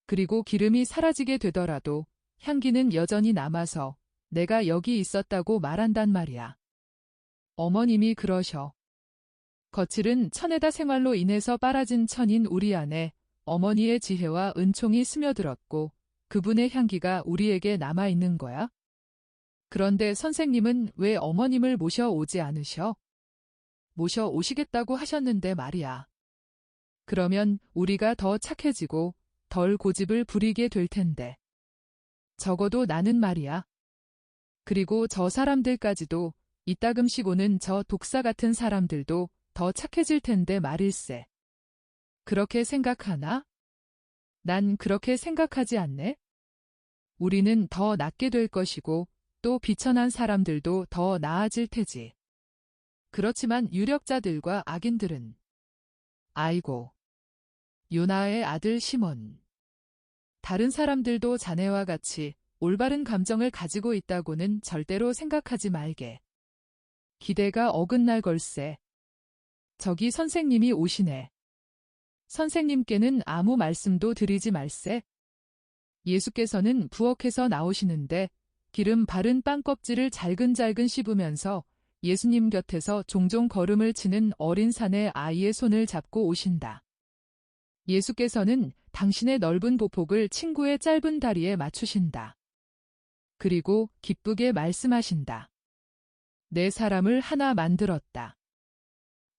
그리고 기름이 사라지게 되더라도 향기는 여전히 남아서 내가 여기 있었다고 말한단 말이야. 어머님이 그러셔. 거칠은 천에다 생활로 인해서 빨아진 천인 우리 안에 어머니의 지혜와 은총이 스며들었고 그분의 향기가 우리에게 남아있는 거야. 그런데 선생님은 왜 어머님을 모셔오지 않으셔? 모셔오시겠다고 하셨는데 말이야. 그러면 우리가 더 착해지고 덜 고집을 부리게 될 텐데. 적어도 나는 말이야. 그리고 저 사람들까지도 이따금씩 오는 저 독사 같은 사람들도 더 착해질 텐데 말일세. 그렇게 생각하나? 난 그렇게 생각하지 않네. 우리는 더 낫게 될 것이고 또 비천한 사람들도 더 나아질 테지. 그렇지만 유력자들과 악인들은 아이고. 요나의 아들 시몬. 다른 사람들도 자네와 같이 올바른 감정을 가지고 있다고는 절대로 생각하지 말게. 기대가 어긋날 걸세. 저기 선생님이 오시네. 선생님께는 아무 말씀도 드리지 말세. 예수께서는 부엌에서 나오시는데 기름 바른 빵 껍질을 잘근잘근 씹으면서 예수님 곁에서 종종 걸음을 치는 어린 사내 아이의 손을 잡고 오신다. 예수께서는 당신의 넓은 보폭을 친구의 짧은 다리에 맞추신다. 그리고 기쁘게 말씀하신다. 내 사람을 하나 만들었다.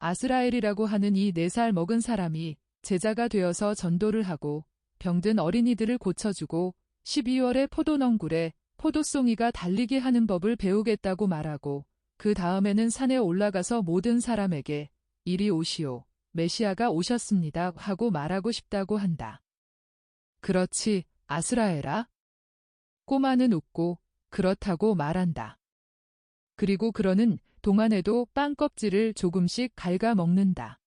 아스라엘이라고 하는 이 4살 먹은 사람이 제자가 되어서 전도를 하고 병든 어린이들을 고쳐주고 12월에 포도넝굴에 포도송이가 달리게 하는 법을 배우겠다고 말하고 그 다음에는 산에 올라가서 모든 사람에게 이리 오시오. 메시아가 오셨습니다 하고 말하고 싶다고 한다. 그렇지, 아스라엘아? 꼬마는 웃고 그렇다고 말한다. 그리고 그러는 동안에도 빵 껍질을 조금씩 갉아 먹는다.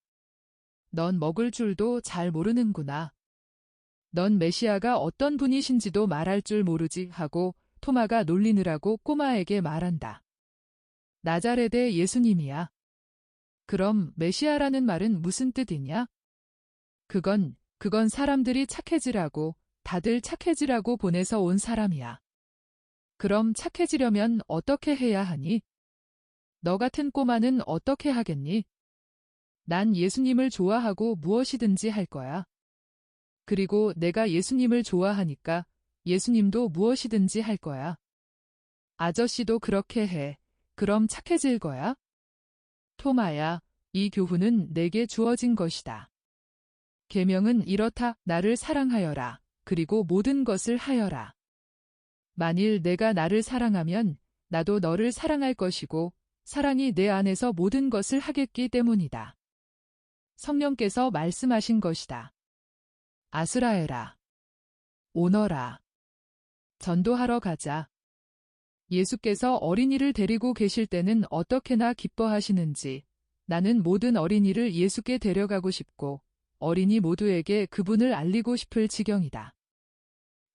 넌 먹을 줄도 잘 모르는구나. 넌 메시아가 어떤 분이신지도 말할 줄 모르지 하고 토마가 놀리느라고 꼬마에게 말한다. 나자렛의 예수님이야. 그럼 메시아라는 말은 무슨 뜻이냐? 그건 사람들이 착해지라고, 다들 착해지라고 보내서 온 사람이야. 그럼 착해지려면 어떻게 해야 하니? 너 같은 꼬마는 어떻게 하겠니? 난 예수님을 좋아하고 무엇이든지 할 거야. 그리고 내가 예수님을 좋아하니까 예수님도 무엇이든지 할 거야. 아저씨도 그렇게 해. 그럼 착해질 거야? 토마야, 이 교훈은 내게 주어진 것이다. 계명은 이렇다. 나를 사랑하여라. 그리고 모든 것을 하여라. 만일 내가 나를 사랑하면 나도 너를 사랑할 것이고 사랑이 내 안에서 모든 것을 하겠기 때문이다. 성령께서 말씀하신 것이다. 아스라엘아, 오너라. 전도하러 가자. 예수께서 어린이를 데리고 계실 때는 어떻게나 기뻐하시는지 나는 모든 어린이를 예수께 데려가고 싶고 어린이 모두에게 그분을 알리고 싶을 지경이다.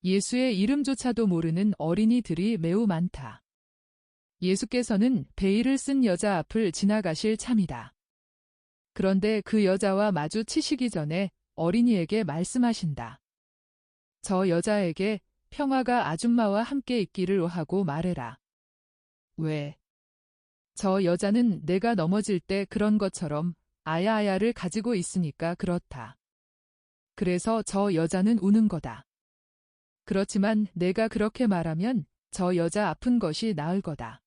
예수의 이름조차도 모르는 어린이들이 매우 많다. 예수께서는 베일을 쓴 여자 앞을 지나가실 참이다. 그런데 그 여자와 마주치시기 전에 어린이에게 말씀하신다. 저 여자에게 평화가 아줌마와 함께 있기를 하고 말해라. 왜? 저 여자는 내가 넘어질 때 그런 것처럼 아야아야를 가지고 있으니까 그렇다. 그래서 저 여자는 우는 거다. 그렇지만 내가 그렇게 말하면 저 여자 아픈 것이 나을 거다.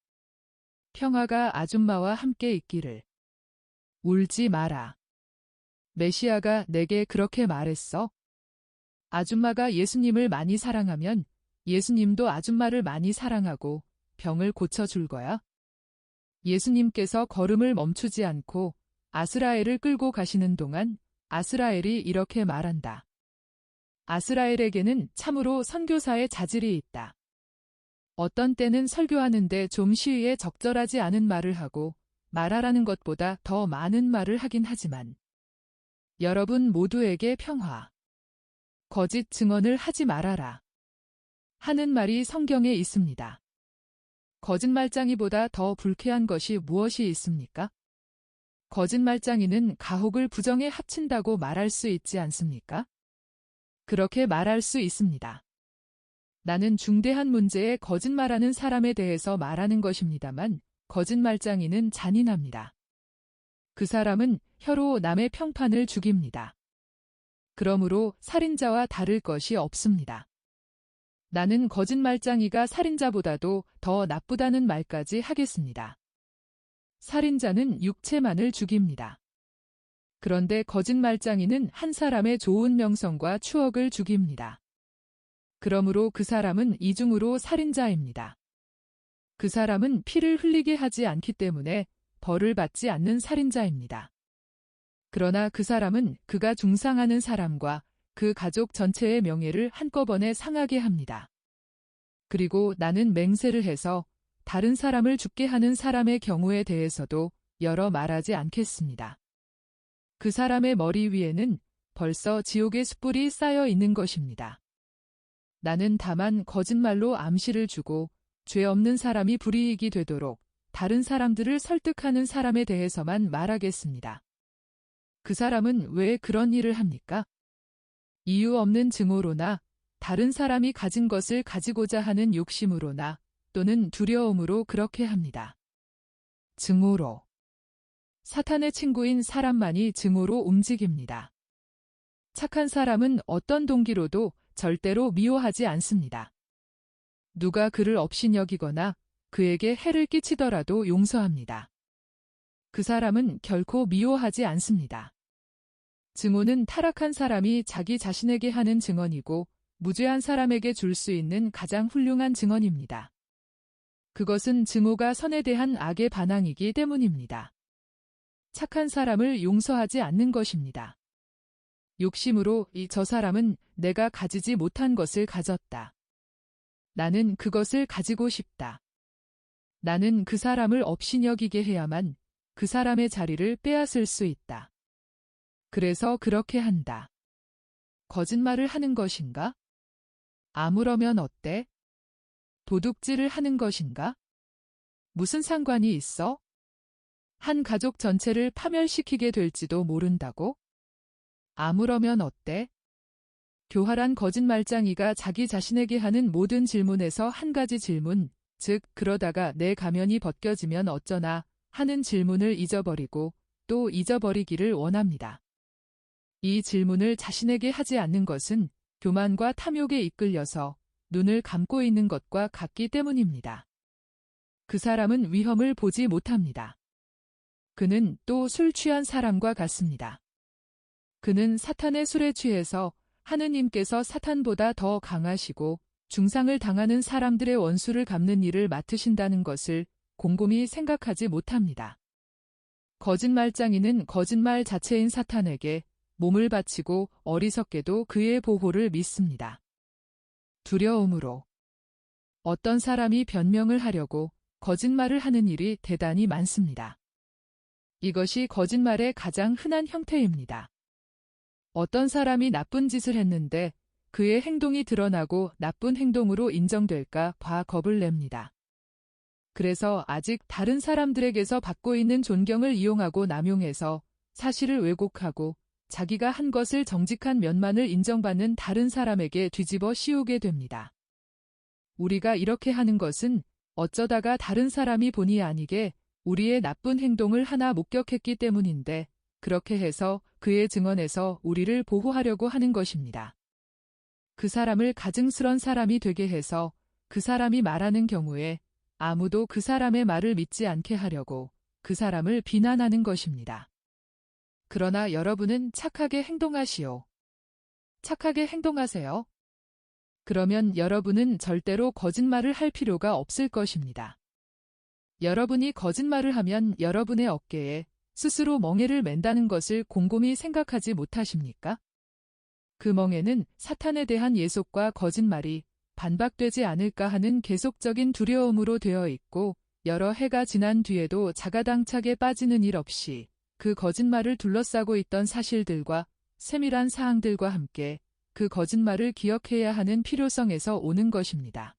평화가 아줌마와 함께 있기를. 울지 마라. 메시아가 내게 그렇게 말했어. 아줌마가 예수님을 많이 사랑하면 예수님도 아줌마를 많이 사랑하고 병을 고쳐줄 거야. 예수님께서 걸음을 멈추지 않고 아스라엘을 끌고 가시는 동안 아스라엘이 이렇게 말한다. 아스라엘에게는 참으로 선교사의 자질이 있다. 어떤 때는 설교하는데 좀 시위에 적절하지 않은 말을 하고 말하라는 것보다 더 많은 말을 하긴 하지만 여러분 모두에게 평화. 거짓 증언을 하지 말아라. 하는 말이 성경에 있습니다. 거짓말장이보다 더 불쾌한 것이 무엇이 있습니까? 거짓말장이는 가혹을 부정에 합친다고 말할 수 있지 않습니까? 그렇게 말할 수 있습니다. 나는 중대한 문제에 거짓말하는 사람에 대해서 말하는 것입니다만 거짓말장이는 잔인합니다. 그 사람은 혀로 남의 평판을 죽입니다. 그러므로 살인자와 다를 것이 없습니다. 나는 거짓말장이가 살인자보다도 더 나쁘다는 말까지 하겠습니다. 살인자는 육체만을 죽입니다. 그런데 거짓말장이는 한 사람의 좋은 명성과 추억을 죽입니다. 그러므로 그 사람은 이중으로 살인자입니다. 그 사람은 피를 흘리게 하지 않기 때문에 벌을 받지 않는 살인자입니다. 그러나 그 사람은 그가 중상하는 사람과 그 가족 전체의 명예를 한꺼번에 상하게 합니다. 그리고 나는 맹세를 해서 다른 사람을 죽게 하는 사람의 경우에 대해서도 열어 말하지 않겠습니다. 그 사람의 머리 위에는 벌써 지옥의 숯불이 쌓여 있는 것입니다. 나는 다만 거짓말로 암시를 주고 죄 없는 사람이 불이익이 되도록 다른 사람들을 설득하는 사람에 대해서만 말하겠습니다. 그 사람은 왜 그런 일을 합니까? 이유 없는 증오로나 다른 사람이 가진 것을 가지고자 하는 욕심으로나 또는 두려움으로 그렇게 합니다. 증오로. 사탄의 친구인 사람만이 증오로 움직입니다. 착한 사람은 어떤 동기로도 절대로 미워하지 않습니다. 누가 그를 업신여기거나 그에게 해를 끼치더라도 용서합니다. 그 사람은 결코 미워하지 않습니다. 증오는 타락한 사람이 자기 자신에게 하는 증언이고 무죄한 사람에게 줄 수 있는 가장 훌륭한 증언입니다. 그것은 증오가 선에 대한 악의 반항이기 때문입니다. 착한 사람을 용서하지 않는 것입니다. 욕심으로 저 사람은 내가 가지지 못한 것을 가졌다. 나는 그것을 가지고 싶다. 나는 그 사람을 업신여기게 해야만 그 사람의 자리를 빼앗을 수 있다. 그래서 그렇게 한다. 거짓말을 하는 것인가? 아무러면 어때? 도둑질을 하는 것인가? 무슨 상관이 있어? 한 가족 전체를 파멸시키게 될지도 모른다고? 아무러면 어때? 교활한 거짓말장이가 자기 자신에게 하는 모든 질문에서 한 가지 질문, 즉 그러다가 내 가면이 벗겨지면 어쩌나 하는 질문을 잊어버리고 또 잊어버리기를 원합니다. 이 질문을 자신에게 하지 않는 것은 교만과 탐욕에 이끌려서 눈을 감고 있는 것과 같기 때문입니다. 그 사람은 위험을 보지 못합니다. 그는 또 술 취한 사람과 같습니다. 그는 사탄의 술에 취해서 하느님께서 사탄보다 더 강하시고 중상을 당하는 사람들의 원수를 갚는 일을 맡으신다는 것을 곰곰이 생각하지 못합니다. 거짓말장이는 거짓말 자체인 사탄에게 몸을 바치고 어리석게도 그의 보호를 믿습니다. 두려움으로. 어떤 사람이 변명을 하려고 거짓말을 하는 일이 대단히 많습니다. 이것이 거짓말의 가장 흔한 형태입니다. 어떤 사람이 나쁜 짓을 했는데 그의 행동이 드러나고 나쁜 행동으로 인정될까 봐 겁을 냅니다. 그래서 아직 다른 사람들에게서 받고 있는 존경을 이용하고 남용해서 사실을 왜곡하고 자기가 한 것을 정직한 면만을 인정받는 다른 사람에게 뒤집어 씌우게 됩니다. 우리가 이렇게 하는 것은 어쩌다가 다른 사람이 본의 아니게 우리의 나쁜 행동을 하나 목격했기 때문인데 그렇게 해서 그의 증언에서 우리를 보호하려고 하는 것입니다. 그 사람을 가증스런 사람이 되게 해서 그 사람이 말하는 경우에 아무도 그 사람의 말을 믿지 않게 하려고 그 사람을 비난하는 것입니다. 그러나 여러분은 착하게 행동하시오. 착하게 행동하세요. 그러면 여러분은 절대로 거짓말을 할 필요가 없을 것입니다. 여러분이 거짓말을 하면 여러분의 어깨에 스스로 멍에를 맨다는 것을 곰곰이 생각하지 못하십니까? 그 멍에는 사탄에 대한 예속과 거짓말이 반박되지 않을까 하는 계속적인 두려움으로 되어 있고 여러 해가 지난 뒤에도 자가당착에 빠지는 일 없이 그 거짓말을 둘러싸고 있던 사실들과 세밀한 사항들과 함께 그 거짓말을 기억해야 하는 필요성에서 오는 것입니다.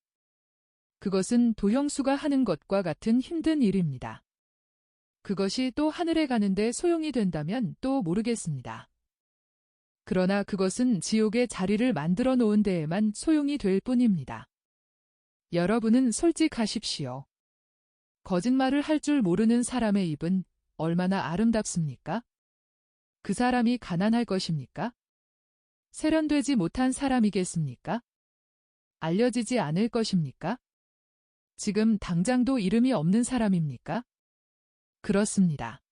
그것은 도형수가 하는 것과 같은 힘든 일입니다. 그것이 또 하늘에 가는데 소용이 된다면 또 모르겠습니다. 그러나 그것은 지옥의 자리를 만들어 놓은 데에만 소용이 될 뿐입니다. 여러분은 솔직하십시오. 거짓말을 할 줄 모르는 사람의 입은 얼마나 아름답습니까? 그 사람이 가난할 것입니까? 세련되지 못한 사람이겠습니까? 알려지지 않을 것입니까? 지금 당장도 이름이 없는 사람입니까? 그렇습니다.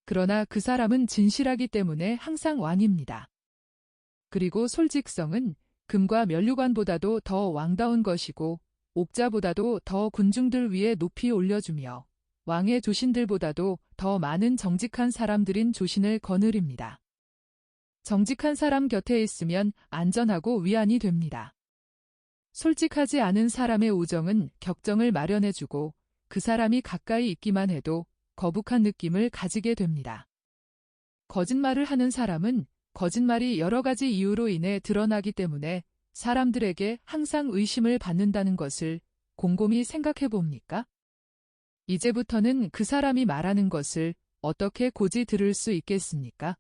그러나 그 사람은 진실하기 때문에 항상 왕입니다. 그리고 솔직성은 금과 면류관보다도 더 왕다운 것이고 옥자보다도 더 군중들 위에 높이 올려주며 왕의 조신들보다도 더 많은 정직한 사람들인 조신을 거느립니다. 정직한 사람 곁에 있으면 안전하고 위안이 됩니다. 솔직하지 않은 사람의 우정은 격정을 마련해주고 그 사람이 가까이 있기만 해도 거북한 느낌을 가지게 됩니다. 거짓말을 하는 사람은 거짓말이 여러 가지 이유로 인해 드러나기 때문에 사람들에게 항상 의심을 받는다는 것을 곰곰이 생각해 봅니까? 이제부터는 그 사람이 말하는 것을 어떻게 고지 들을 수 있겠습니까?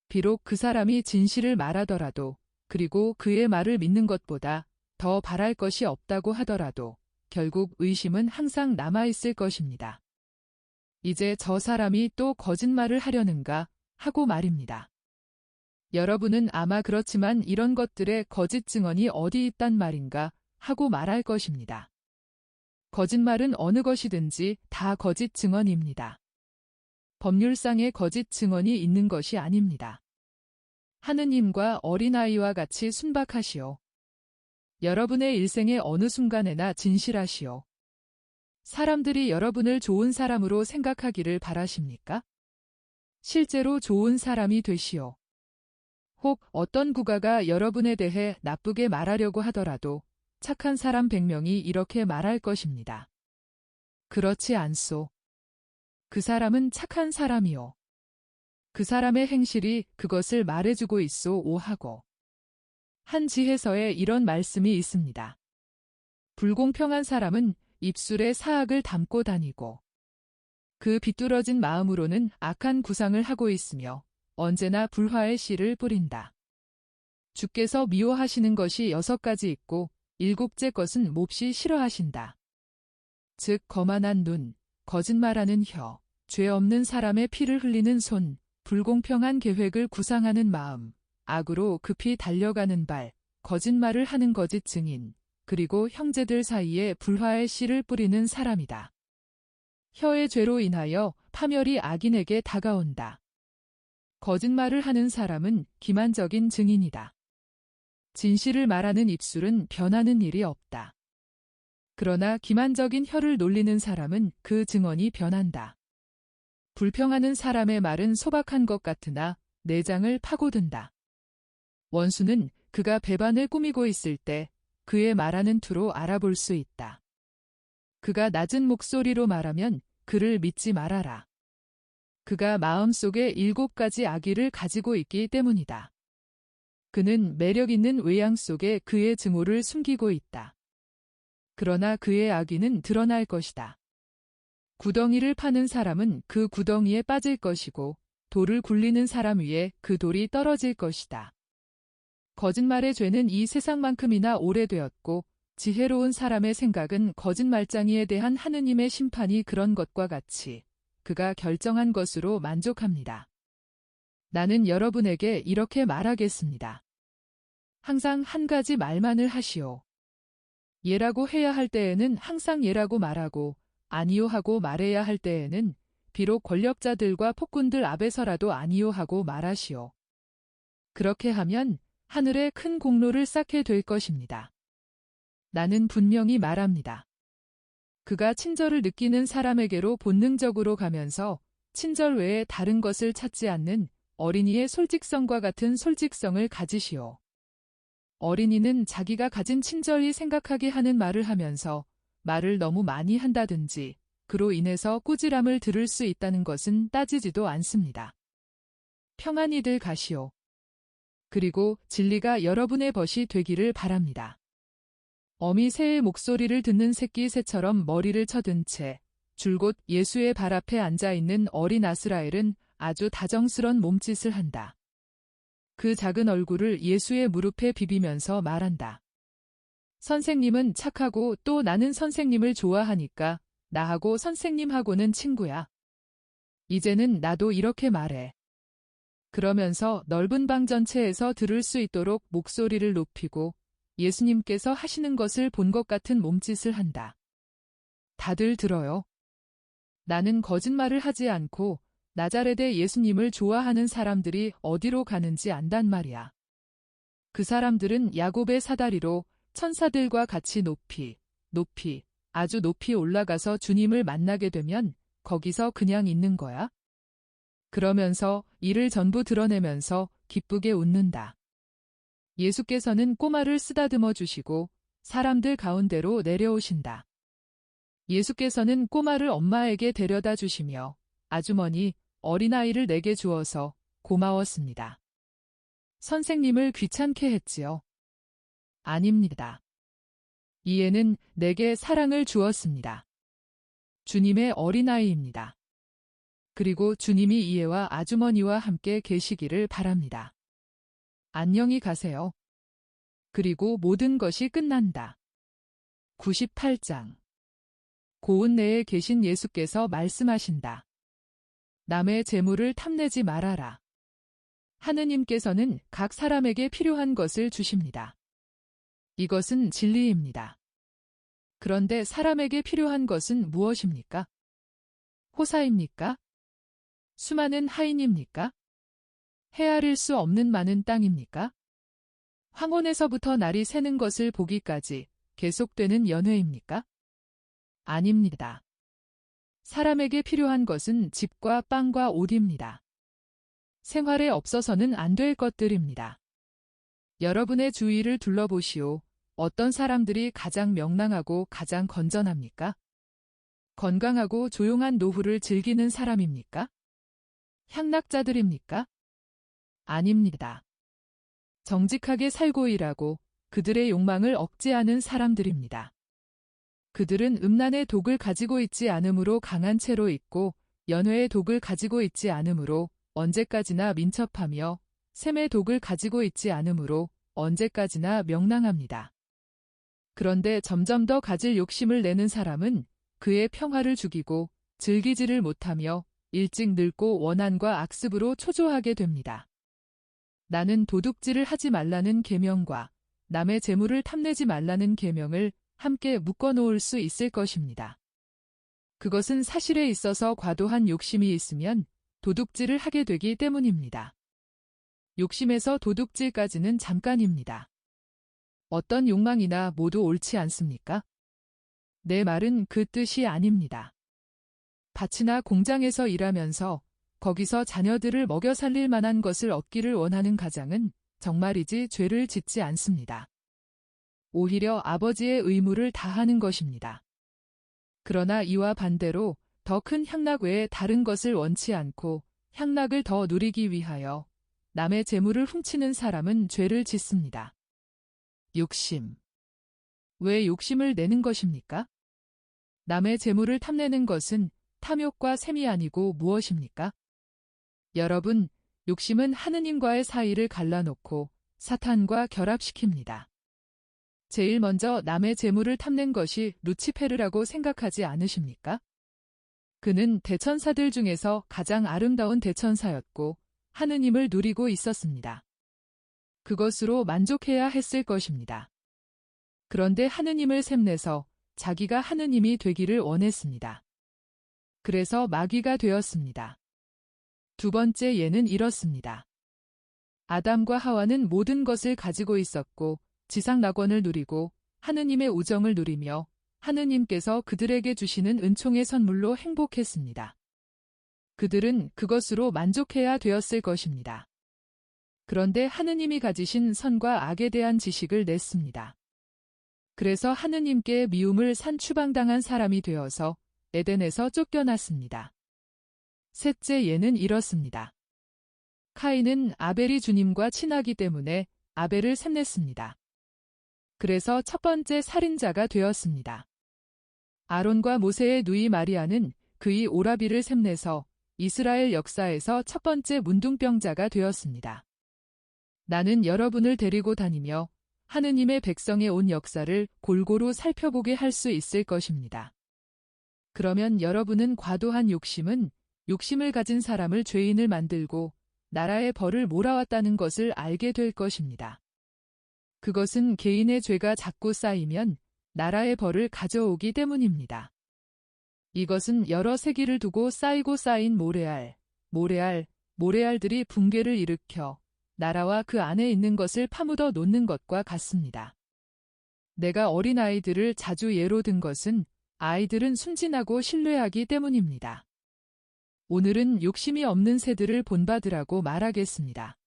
비록 그 사람이 진실을 말하더라도 그리고 그의 말을 믿는 것보다 더 바랄 것이 없다고 하더라도 결국 의심은 항상 남아있을 것입니다. 이제 저 사람이 또 거짓말을 하려는가 하고 말입니다. 여러분은 아마 그렇지만 이런 것들의 거짓 증언이 어디 있단 말인가 하고 말할 것입니다. 거짓말은 어느 것이든지 다 거짓 증언입니다. 법률상의 거짓 증언이 있는 것이 아닙니다. 하느님과 어린아이와 같이 순박하시오. 여러분의 일생의 어느 순간에나 진실하시오. 사람들이 여러분을 좋은 사람으로 생각하기를 바라십니까? 실제로 좋은 사람이 되시오. 혹 어떤 국가가 여러분에 대해 나쁘게 말하려고 하더라도 착한 사람 100명이 이렇게 말할 것입니다. 그렇지 않소. 그 사람은 착한 사람이오. 그 사람의 행실이 그것을 말해주고 있소 오하고. 한 지혜서에 이런 말씀이 있습니다. 불공평한 사람은 입술에 사악을 담고 다니고 그 비뚤어진 마음으로는 악한 구상을 하고 있으며 언제나 불화의 씨를 뿌린다. 주께서 미워하시는 것이 6가지 있고 7째 것은 몹시 싫어하신다. 즉 거만한 눈, 거짓말하는 혀, 죄 없는 사람의 피를 흘리는 손, 불공평한 계획을 구상하는 마음, 악으로 급히 달려가는 발, 거짓말을 하는 거짓 증인, 그리고 형제들 사이에 불화의 씨를 뿌리는 사람이다. 혀의 죄로 인하여 파멸이 악인에게 다가온다. 거짓말을 하는 사람은 기만적인 증인이다. 진실을 말하는 입술은 변하는 일이 없다. 그러나 기만적인 혀를 놀리는 사람은 그 증언이 변한다. 불평하는 사람의 말은 소박한 것 같으나 내장을 파고든다. 원수는 그가 배반을 꾸미고 있을 때 그의 말하는 투로 알아볼 수 있다. 그가 낮은 목소리로 말하면 그를 믿지 말아라. 그가 마음속에 7가지 악의를 가지고 있기 때문이다. 그는 매력 있는 외양 속에 그의 증오를 숨기고 있다. 그러나 그의 악의는 드러날 것이다. 구덩이를 파는 사람은 그 구덩이에 빠질 것이고 돌을 굴리는 사람 위에 그 돌이 떨어질 것이다. 거짓말의 죄는 이 세상만큼이나 오래되었고 지혜로운 사람의 생각은 거짓말장이에 대한 하느님의 심판이 그런 것과 같이 그가 결정한 것으로 만족합니다. 나는 여러분에게 이렇게 말하겠습니다. 항상 한 가지 말만을 하시오. 예라고 해야 할 때에는 항상 예라고 말하고 아니요 하고 말해야 할 때에는 비록 권력자들과 폭군들 앞에서라도 아니요 하고 말하시오. 그렇게 하면 하늘에 큰 공로를 쌓게 될 것입니다. 나는 분명히 말합니다. 그가 친절을 느끼는 사람에게로 본능적으로 가면서 친절 외에 다른 것을 찾지 않는 어린이의 솔직성과 같은 솔직성을 가지시오. 어린이는 자기가 가진 친절이 생각하게 하는 말을 하면서 말을 너무 많이 한다든지 그로 인해서 꾸지람을 들을 수 있다는 것은 따지지도 않습니다. 평안히들 가시오. 그리고 진리가 여러분의 벗이 되기를 바랍니다. 어미 새의 목소리를 듣는 새끼 새처럼 머리를 쳐든 채 줄곧 예수의 발 앞에 앉아 있는 어린 아스라엘은 아주 다정스런 몸짓을 한다. 그 작은 얼굴을 예수의 무릎에 비비면서 말한다. 선생님은 착하고 또 나는 선생님을 좋아하니까 나하고 선생님하고는 친구야. 이제는 나도 이렇게 말해. 그러면서 넓은 방 전체에서 들을 수 있도록 목소리를 높이고 예수님께서 하시는 것을 본 것 같은 몸짓을 한다. 다들 들어요. 나는 거짓말을 하지 않고 나자렛의 예수님을 좋아하는 사람들이 어디로 가는지 안단 말이야. 그 사람들은 야곱의 사다리로 천사들과 같이 높이, 아주 높이 올라가서 주님을 만나게 되면 거기서 그냥 있는 거야. 그러면서 이를 전부 드러내면서 기쁘게 웃는다. 예수께서는 꼬마를 쓰다듬어 주시고 사람들 가운데로 내려오신다. 예수께서는 꼬마를 엄마에게 데려다 주시며 아주머니, 어린아이를 내게 주어서 고마웠습니다. 선생님을 귀찮게 했지요? 아닙니다. 이에는 내게 사랑을 주었습니다. 주님의 어린아이입니다. 그리고 주님이 이해와 아주머니와 함께 계시기를 바랍니다. 안녕히 가세요. 그리고 모든 것이 끝난다. 98장. 고은 내에 계신 예수께서 말씀하신다. 남의 재물을 탐내지 말아라. 하느님께서는 각 사람에게 필요한 것을 주십니다. 이것은 진리입니다. 그런데 사람에게 필요한 것은 무엇입니까? 호사입니까? 수많은 하인입니까? 헤아릴 수 없는 많은 땅입니까? 황혼에서부터 날이 새는 것을 보기까지 계속되는 연회입니까? 아닙니다. 사람에게 필요한 것은 집과 빵과 옷입니다. 생활에 없어서는 안 될 것들입니다. 여러분의 주위를 둘러보시오. 어떤 사람들이 가장 명랑하고 가장 건전합니까? 건강하고 조용한 노후를 즐기는 사람입니까? 향락자들입니까? 아닙니다. 정직하게 살고 일하고 그들의 욕망을 억제하는 사람들입니다. 그들은 음란의 독을 가지고 있지 않으므로 강한 채로 있고 연회의 독을 가지고 있지 않으므로 언제까지나 민첩하며 샘의 독을 가지고 있지 않으므로 언제까지나 명랑합니다. 그런데 점점 더 가질 욕심을 내는 사람은 그의 평화를 죽이고 즐기지를 못하며 일찍 늙고 원한과 악습으로 초조하게 됩니다. 나는 도둑질을 하지 말라는 계명과 남의 재물을 탐내지 말라는 계명을 함께 묶어놓을 수 있을 것입니다. 그것은 사실에 있어서 과도한 욕심이 있으면 도둑질을 하게 되기 때문입니다. 욕심에서 도둑질까지는 잠깐입니다. 어떤 욕망이나 모두 옳지 않습니까? 내 말은 그 뜻이 아닙니다. 밭이나 공장에서 일하면서 거기서 자녀들을 먹여 살릴 만한 것을 얻기를 원하는 가장은 정말이지 죄를 짓지 않습니다. 오히려 아버지의 의무를 다하는 것입니다. 그러나 이와 반대로 더 큰 향락 외에 다른 것을 원치 않고 향락을 더 누리기 위하여 남의 재물을 훔치는 사람은 죄를 짓습니다. 욕심. 왜 욕심을 내는 것입니까? 남의 재물을 탐내는 것은 탐욕과 셈이 아니고 무엇입니까? 여러분, 욕심은 하느님과의 사이를 갈라놓고 사탄과 결합시킵니다. 제일 먼저 남의 재물을 탐낸 것이 루치페르라고 생각하지 않으십니까? 그는 대천사들 중에서 가장 아름다운 대천사였고 하느님을 누리고 있었습니다. 그것으로 만족해야 했을 것입니다. 그런데 하느님을 샘내서 자기가 하느님이 되기를 원했습니다. 그래서 마귀가 되었습니다. 두 번째 예는 이렇습니다. 아담과 하와는 모든 것을 가지고 있었고 지상낙원을 누리고 하느님의 우정을 누리며 하느님께서 그들에게 주시는 은총의 선물로 행복했습니다. 그들은 그것으로 만족해야 되었을 것입니다. 그런데 하느님이 가지신 선과 악에 대한 지식을 냈습니다. 그래서 하느님께 미움을 산 추방당한 사람이 되어서 에덴에서 쫓겨났습니다. 셋째 예는 이렇습니다. 카인은 아벨이 주님과 친하기 때문에 아벨을 샘냈습니다. 그래서 첫 번째 살인자가 되었습니다. 아론과 모세의 누이 마리아는 그의 오라비를 샘내서 이스라엘 역사에서 첫 번째 문둥병자가 되었습니다. 나는 여러분을 데리고 다니며 하느님의 백성의 온 역사를 골고루 살펴보게 할 수 있을 것입니다. 그러면 여러분은 과도한 욕심을 가진 사람을 죄인을 만들고 나라의 벌을 몰아왔다는 것을 알게 될 것입니다. 그것은 개인의 죄가 자꾸 쌓이면 나라의 벌을 가져오기 때문입니다. 이것은 여러 세기를 두고 쌓이고 쌓인 모래알들이 붕괴를 일으켜 나라와 그 안에 있는 것을 파묻어 놓는 것과 같습니다. 내가 어린아이들을 자주 예로 든 것은 아이들은 순진하고 신뢰하기 때문입니다. 오늘은 욕심이 없는 새들을 본받으라고 말하겠습니다.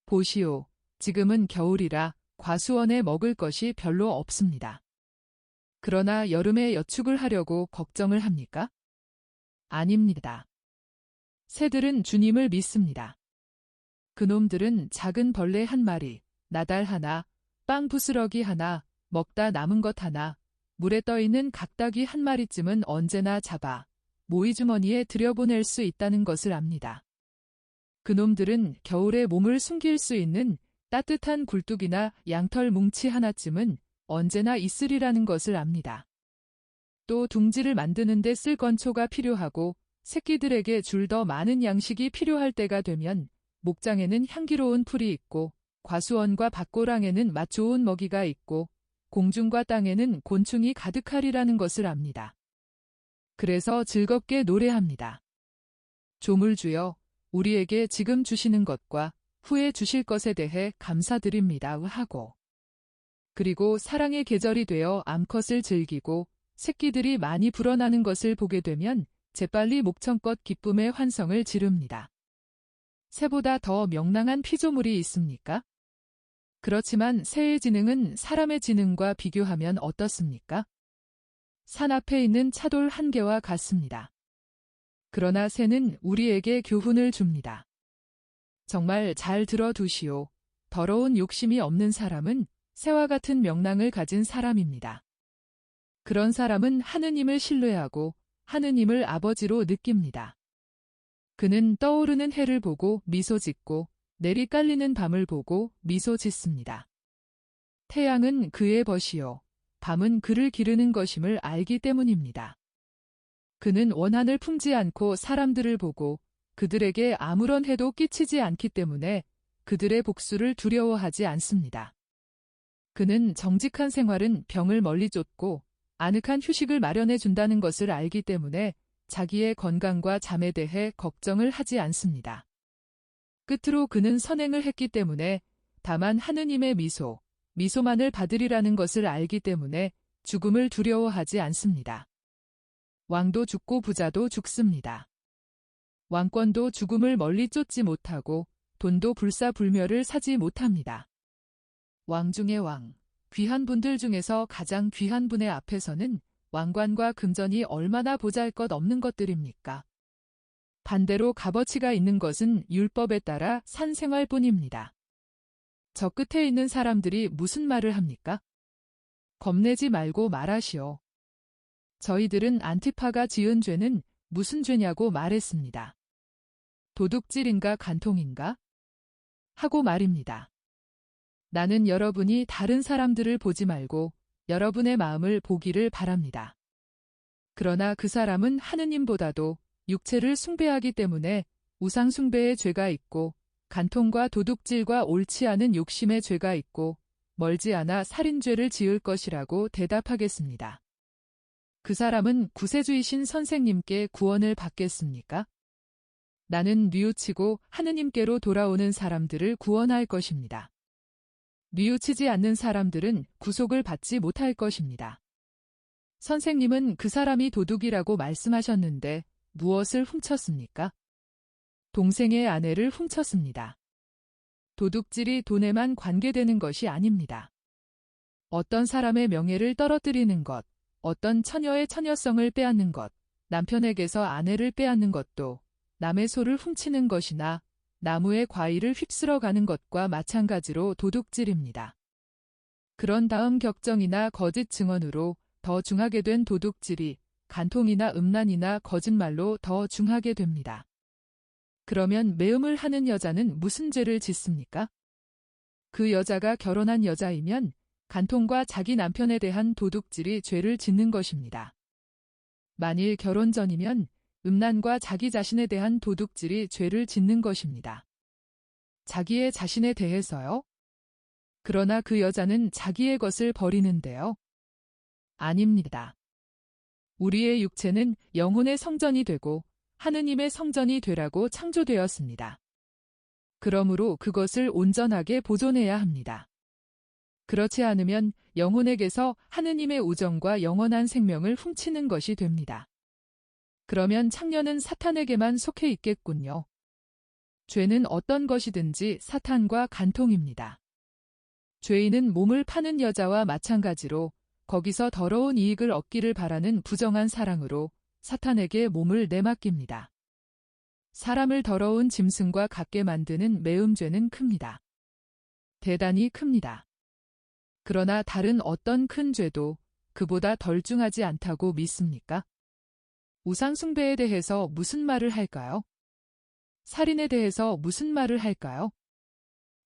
보시오, 지금은 겨울이라 과수원에 먹을 것이 별로 없습니다. 그러나 여름에 여축을 하려고 걱정을 합니까? 아닙니다. 새들은 주님을 믿습니다. 그놈들은 작은 벌레 한 마리, 나달 하나, 빵 부스러기 하나, 먹다 남은 것 하나, 물에 떠있는 각닭이 한 마리쯤은 언제나 잡아 모이주머니에 들여보낼 수 있다는 것을 압니다. 그놈들은 겨울에 몸을 숨길 수 있는 따뜻한 굴뚝이나 양털 뭉치 하나쯤은 언제나 있으리라는 것을 압니다. 또 둥지를 만드는 데 쓸 건초가 필요하고 새끼들에게 줄 더 많은 양식이 필요할 때가 되면 목장에는 향기로운 풀이 있고 과수원과 밭고랑에는 맛 좋은 먹이가 있고 공중과 땅에는 곤충이 가득하리라는 것을 압니다. 그래서 즐겁게 노래합니다. 조물주여, 우리에게 지금 주시는 것과 후에 주실 것에 대해 감사드립니다 하고, 그리고 사랑의 계절이 되어 암컷을 즐기고 새끼들이 많이 불어나는 것을 보게 되면 재빨리 목청껏 기쁨의 환성을 지릅니다. 새보다 더 명랑한 피조물이 있습니까? 그렇지만 새의 지능은 사람의 지능과 비교하면 어떻습니까? 산 앞에 있는 차돌 한 개와 같습니다. 그러나 새는 우리에게 교훈을 줍니다. 정말 잘 들어두시오. 더러운 욕심이 없는 사람은 새와 같은 명랑을 가진 사람입니다. 그런 사람은 하느님을 신뢰하고 하느님을 아버지로 느낍니다. 그는 떠오르는 해를 보고 미소 짓고 내리 깔리는 밤을 보고 미소 짓습니다. 태양은 그의 벗이요 밤은 그를 기르는 것임을 알기 때문입니다. 그는 원한을 품지 않고 사람들을 보고 그들에게 아무런 해도 끼치지 않기 때문에 그들의 복수를 두려워하지 않습니다. 그는 정직한 생활은 병을 멀리 쫓고 아늑한 휴식을 마련해 준다는 것을 알기 때문에 자기의 건강과 잠에 대해 걱정을 하지 않습니다. 끝으로 그는 선행을 했기 때문에 다만 하느님의 미소만을 받으리라는 것을 알기 때문에 죽음을 두려워하지 않습니다. 왕도 죽고 부자도 죽습니다. 왕권도 죽음을 멀리 쫓지 못하고 돈도 불사불멸을 사지 못합니다. 왕 중의 왕, 귀한 분들 중에서 가장 귀한 분의 앞에서는 왕관과 금전이 얼마나 보잘것없는 것들입니까? 반대로 값어치가 있는 것은 율법에 따라 산 생활뿐입니다. 저 끝에 있는 사람들이 무슨 말을 합니까? 겁내지 말고 말하시오. 저희들은 안티파가 지은 죄는 무슨 죄냐고 말했습니다. 도둑질인가 간통인가? 하고 말입니다. 나는 여러분이 다른 사람들을 보지 말고 여러분의 마음을 보기를 바랍니다. 그러나 그 사람은 하느님보다도 육체를 숭배하기 때문에 우상 숭배의 죄가 있고 간통과 도둑질과 옳지 않은 욕심의 죄가 있고 멀지 않아 살인죄를 지을 것이라고 대답하겠습니다. 그 사람은 구세주이신 선생님께 구원을 받겠습니까? 나는 뉘우치고 하느님께로 돌아오는 사람들을 구원할 것입니다. 뉘우치지 않는 사람들은 구속을 받지 못할 것입니다. 선생님은 그 사람이 도둑이라고 말씀하셨는데 무엇을 훔쳤습니까? 동생의 아내를 훔쳤습니다. 도둑질이 돈에만 관계되는 것이 아닙니다. 어떤 사람의 명예를 떨어뜨리는 것, 어떤 처녀의 처녀성을 빼앗는 것, 남편에게서 아내를 빼앗는 것도 남의 소를 훔치는 것이나 나무의 과일을 휩쓸어 가는 것과 마찬가지로 도둑질입니다. 그런 다음 격정이나 거짓 증언으로 더 중하게 된 도둑질이 간통이나 음란이나 거짓말로 더 중하게 됩니다. 그러면 매음을 하는 여자는 무슨 죄를 짓습니까? 그 여자가 결혼한 여자이면 간통과 자기 남편에 대한 도둑질이 죄를 짓는 것입니다. 만일 결혼 전이면 음란과 자기 자신에 대한 도둑질이 죄를 짓는 것입니다. 자기의 자신에 대해서요? 그러나 그 여자는 자기의 것을 버리는데요. 아닙니다. 우리의 육체는 영혼의 성전이 되고 하느님의 성전이 되라고 창조되었습니다. 그러므로 그것을 온전하게 보존해야 합니다. 그렇지 않으면 영혼에게서 하느님의 우정과 영원한 생명을 훔치는 것이 됩니다. 그러면 창녀는 사탄에게만 속해 있겠군요. 죄는 어떤 것이든지 사탄과 간통입니다. 죄인은 몸을 파는 여자와 마찬가지로 거기서 더러운 이익을 얻기를 바라는 부정한 사랑으로 사탄에게 몸을 내맡깁니다. 사람을 더러운 짐승과 같게 만드는 매음죄는 큽니다. 대단히 큽니다. 그러나 다른 어떤 큰 죄도 그보다 덜 중하지 않다고 믿습니까? 우상숭배에 대해서 무슨 말을 할까요? 살인에 대해서 무슨 말을 할까요?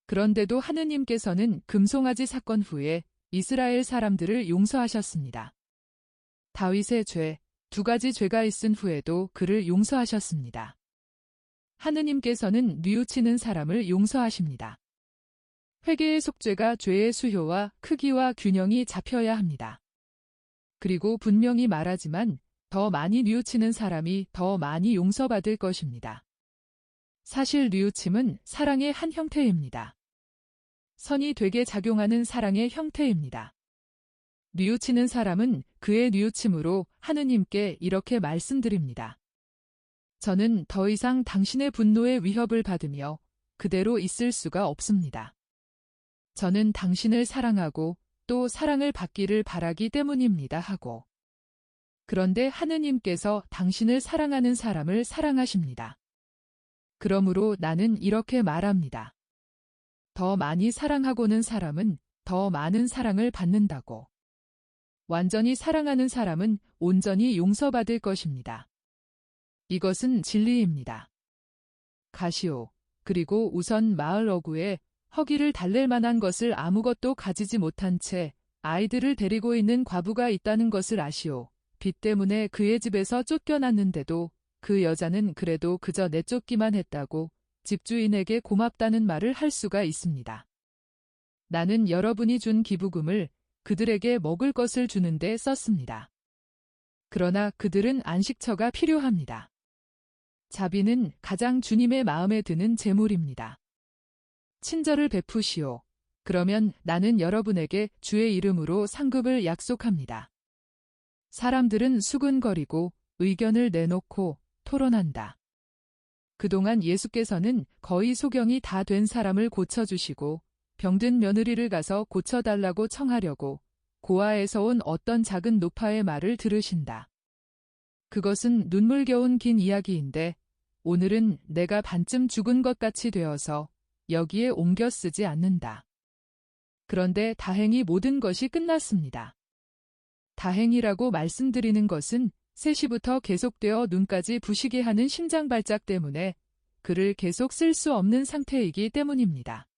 그런데도 하느님께서는 금송아지 사건 후에 이스라엘 사람들을 용서하셨습니다. 다윗의 죄, 2가지 죄가 있은 후에도 그를 용서하셨습니다. 하느님께서는 뉘우치는 사람을 용서하십니다. 회개의 속죄가 죄의 수효와 크기와 균형이 잡혀야 합니다. 그리고 분명히 말하지만 더 많이 뉘우치는 사람이 더 많이 용서받을 것입니다. 사실 뉘우침은 사랑의 한 형태입니다. 선이 되게 작용하는 사랑의 형태입니다. 뉘우치는 사람은 그의 뉘우침으로 하느님께 이렇게 말씀드립니다. 저는 더 이상 당신의 분노의 위협을 받으며 그대로 있을 수가 없습니다. 저는 당신을 사랑하고 또 사랑을 받기를 바라기 때문입니다 하고. 그런데 하느님께서 당신을 사랑하는 사람을 사랑하십니다. 그러므로 나는 이렇게 말합니다. 더 많이 사랑하고는 사람은 더 많은 사랑을 받는다고. 완전히 사랑하는 사람은 온전히 용서받을 것입니다. 이것은 진리입니다. 가시오. 그리고 우선 마을 어구에 허기를 달랠 만한 것을 아무것도 가지지 못한 채 아이들을 데리고 있는 과부가 있다는 것을 아시오. 빚 때문에 그의 집에서 쫓겨났는데도 그 여자는 그래도 그저 내쫓기만 했다고 집주인에게 고맙다는 말을 할 수가 있습니다. 나는 여러분이 준 기부금을 그들에게 먹을 것을 주는데 썼습니다. 그러나 그들은 안식처가 필요합니다. 자비는 가장 주님의 마음에 드는 제물입니다. 친절을 베푸시오. 그러면 나는 여러분에게 주의 이름으로 상급을 약속합니다. 사람들은 수근거리고 의견을 내놓고 토론한다. 그동안 예수께서는 거의 소경이 다 된 사람을 고쳐주시고 병든 며느리를 가서 고쳐달라고 청하려고 고아에서 온 어떤 작은 노파의 말을 들으신다. 그것은 눈물겨운 긴 이야기인데 오늘은 내가 반쯤 죽은 것 같이 되어서 여기에 옮겨 쓰지 않는다. 그런데 다행히 모든 것이 끝났습니다. 다행이라고 말씀드리는 것은 3시부터 계속되어 눈까지 부시게 하는 심장 발작 때문에 글을 계속 쓸 수 없는 상태이기 때문입니다.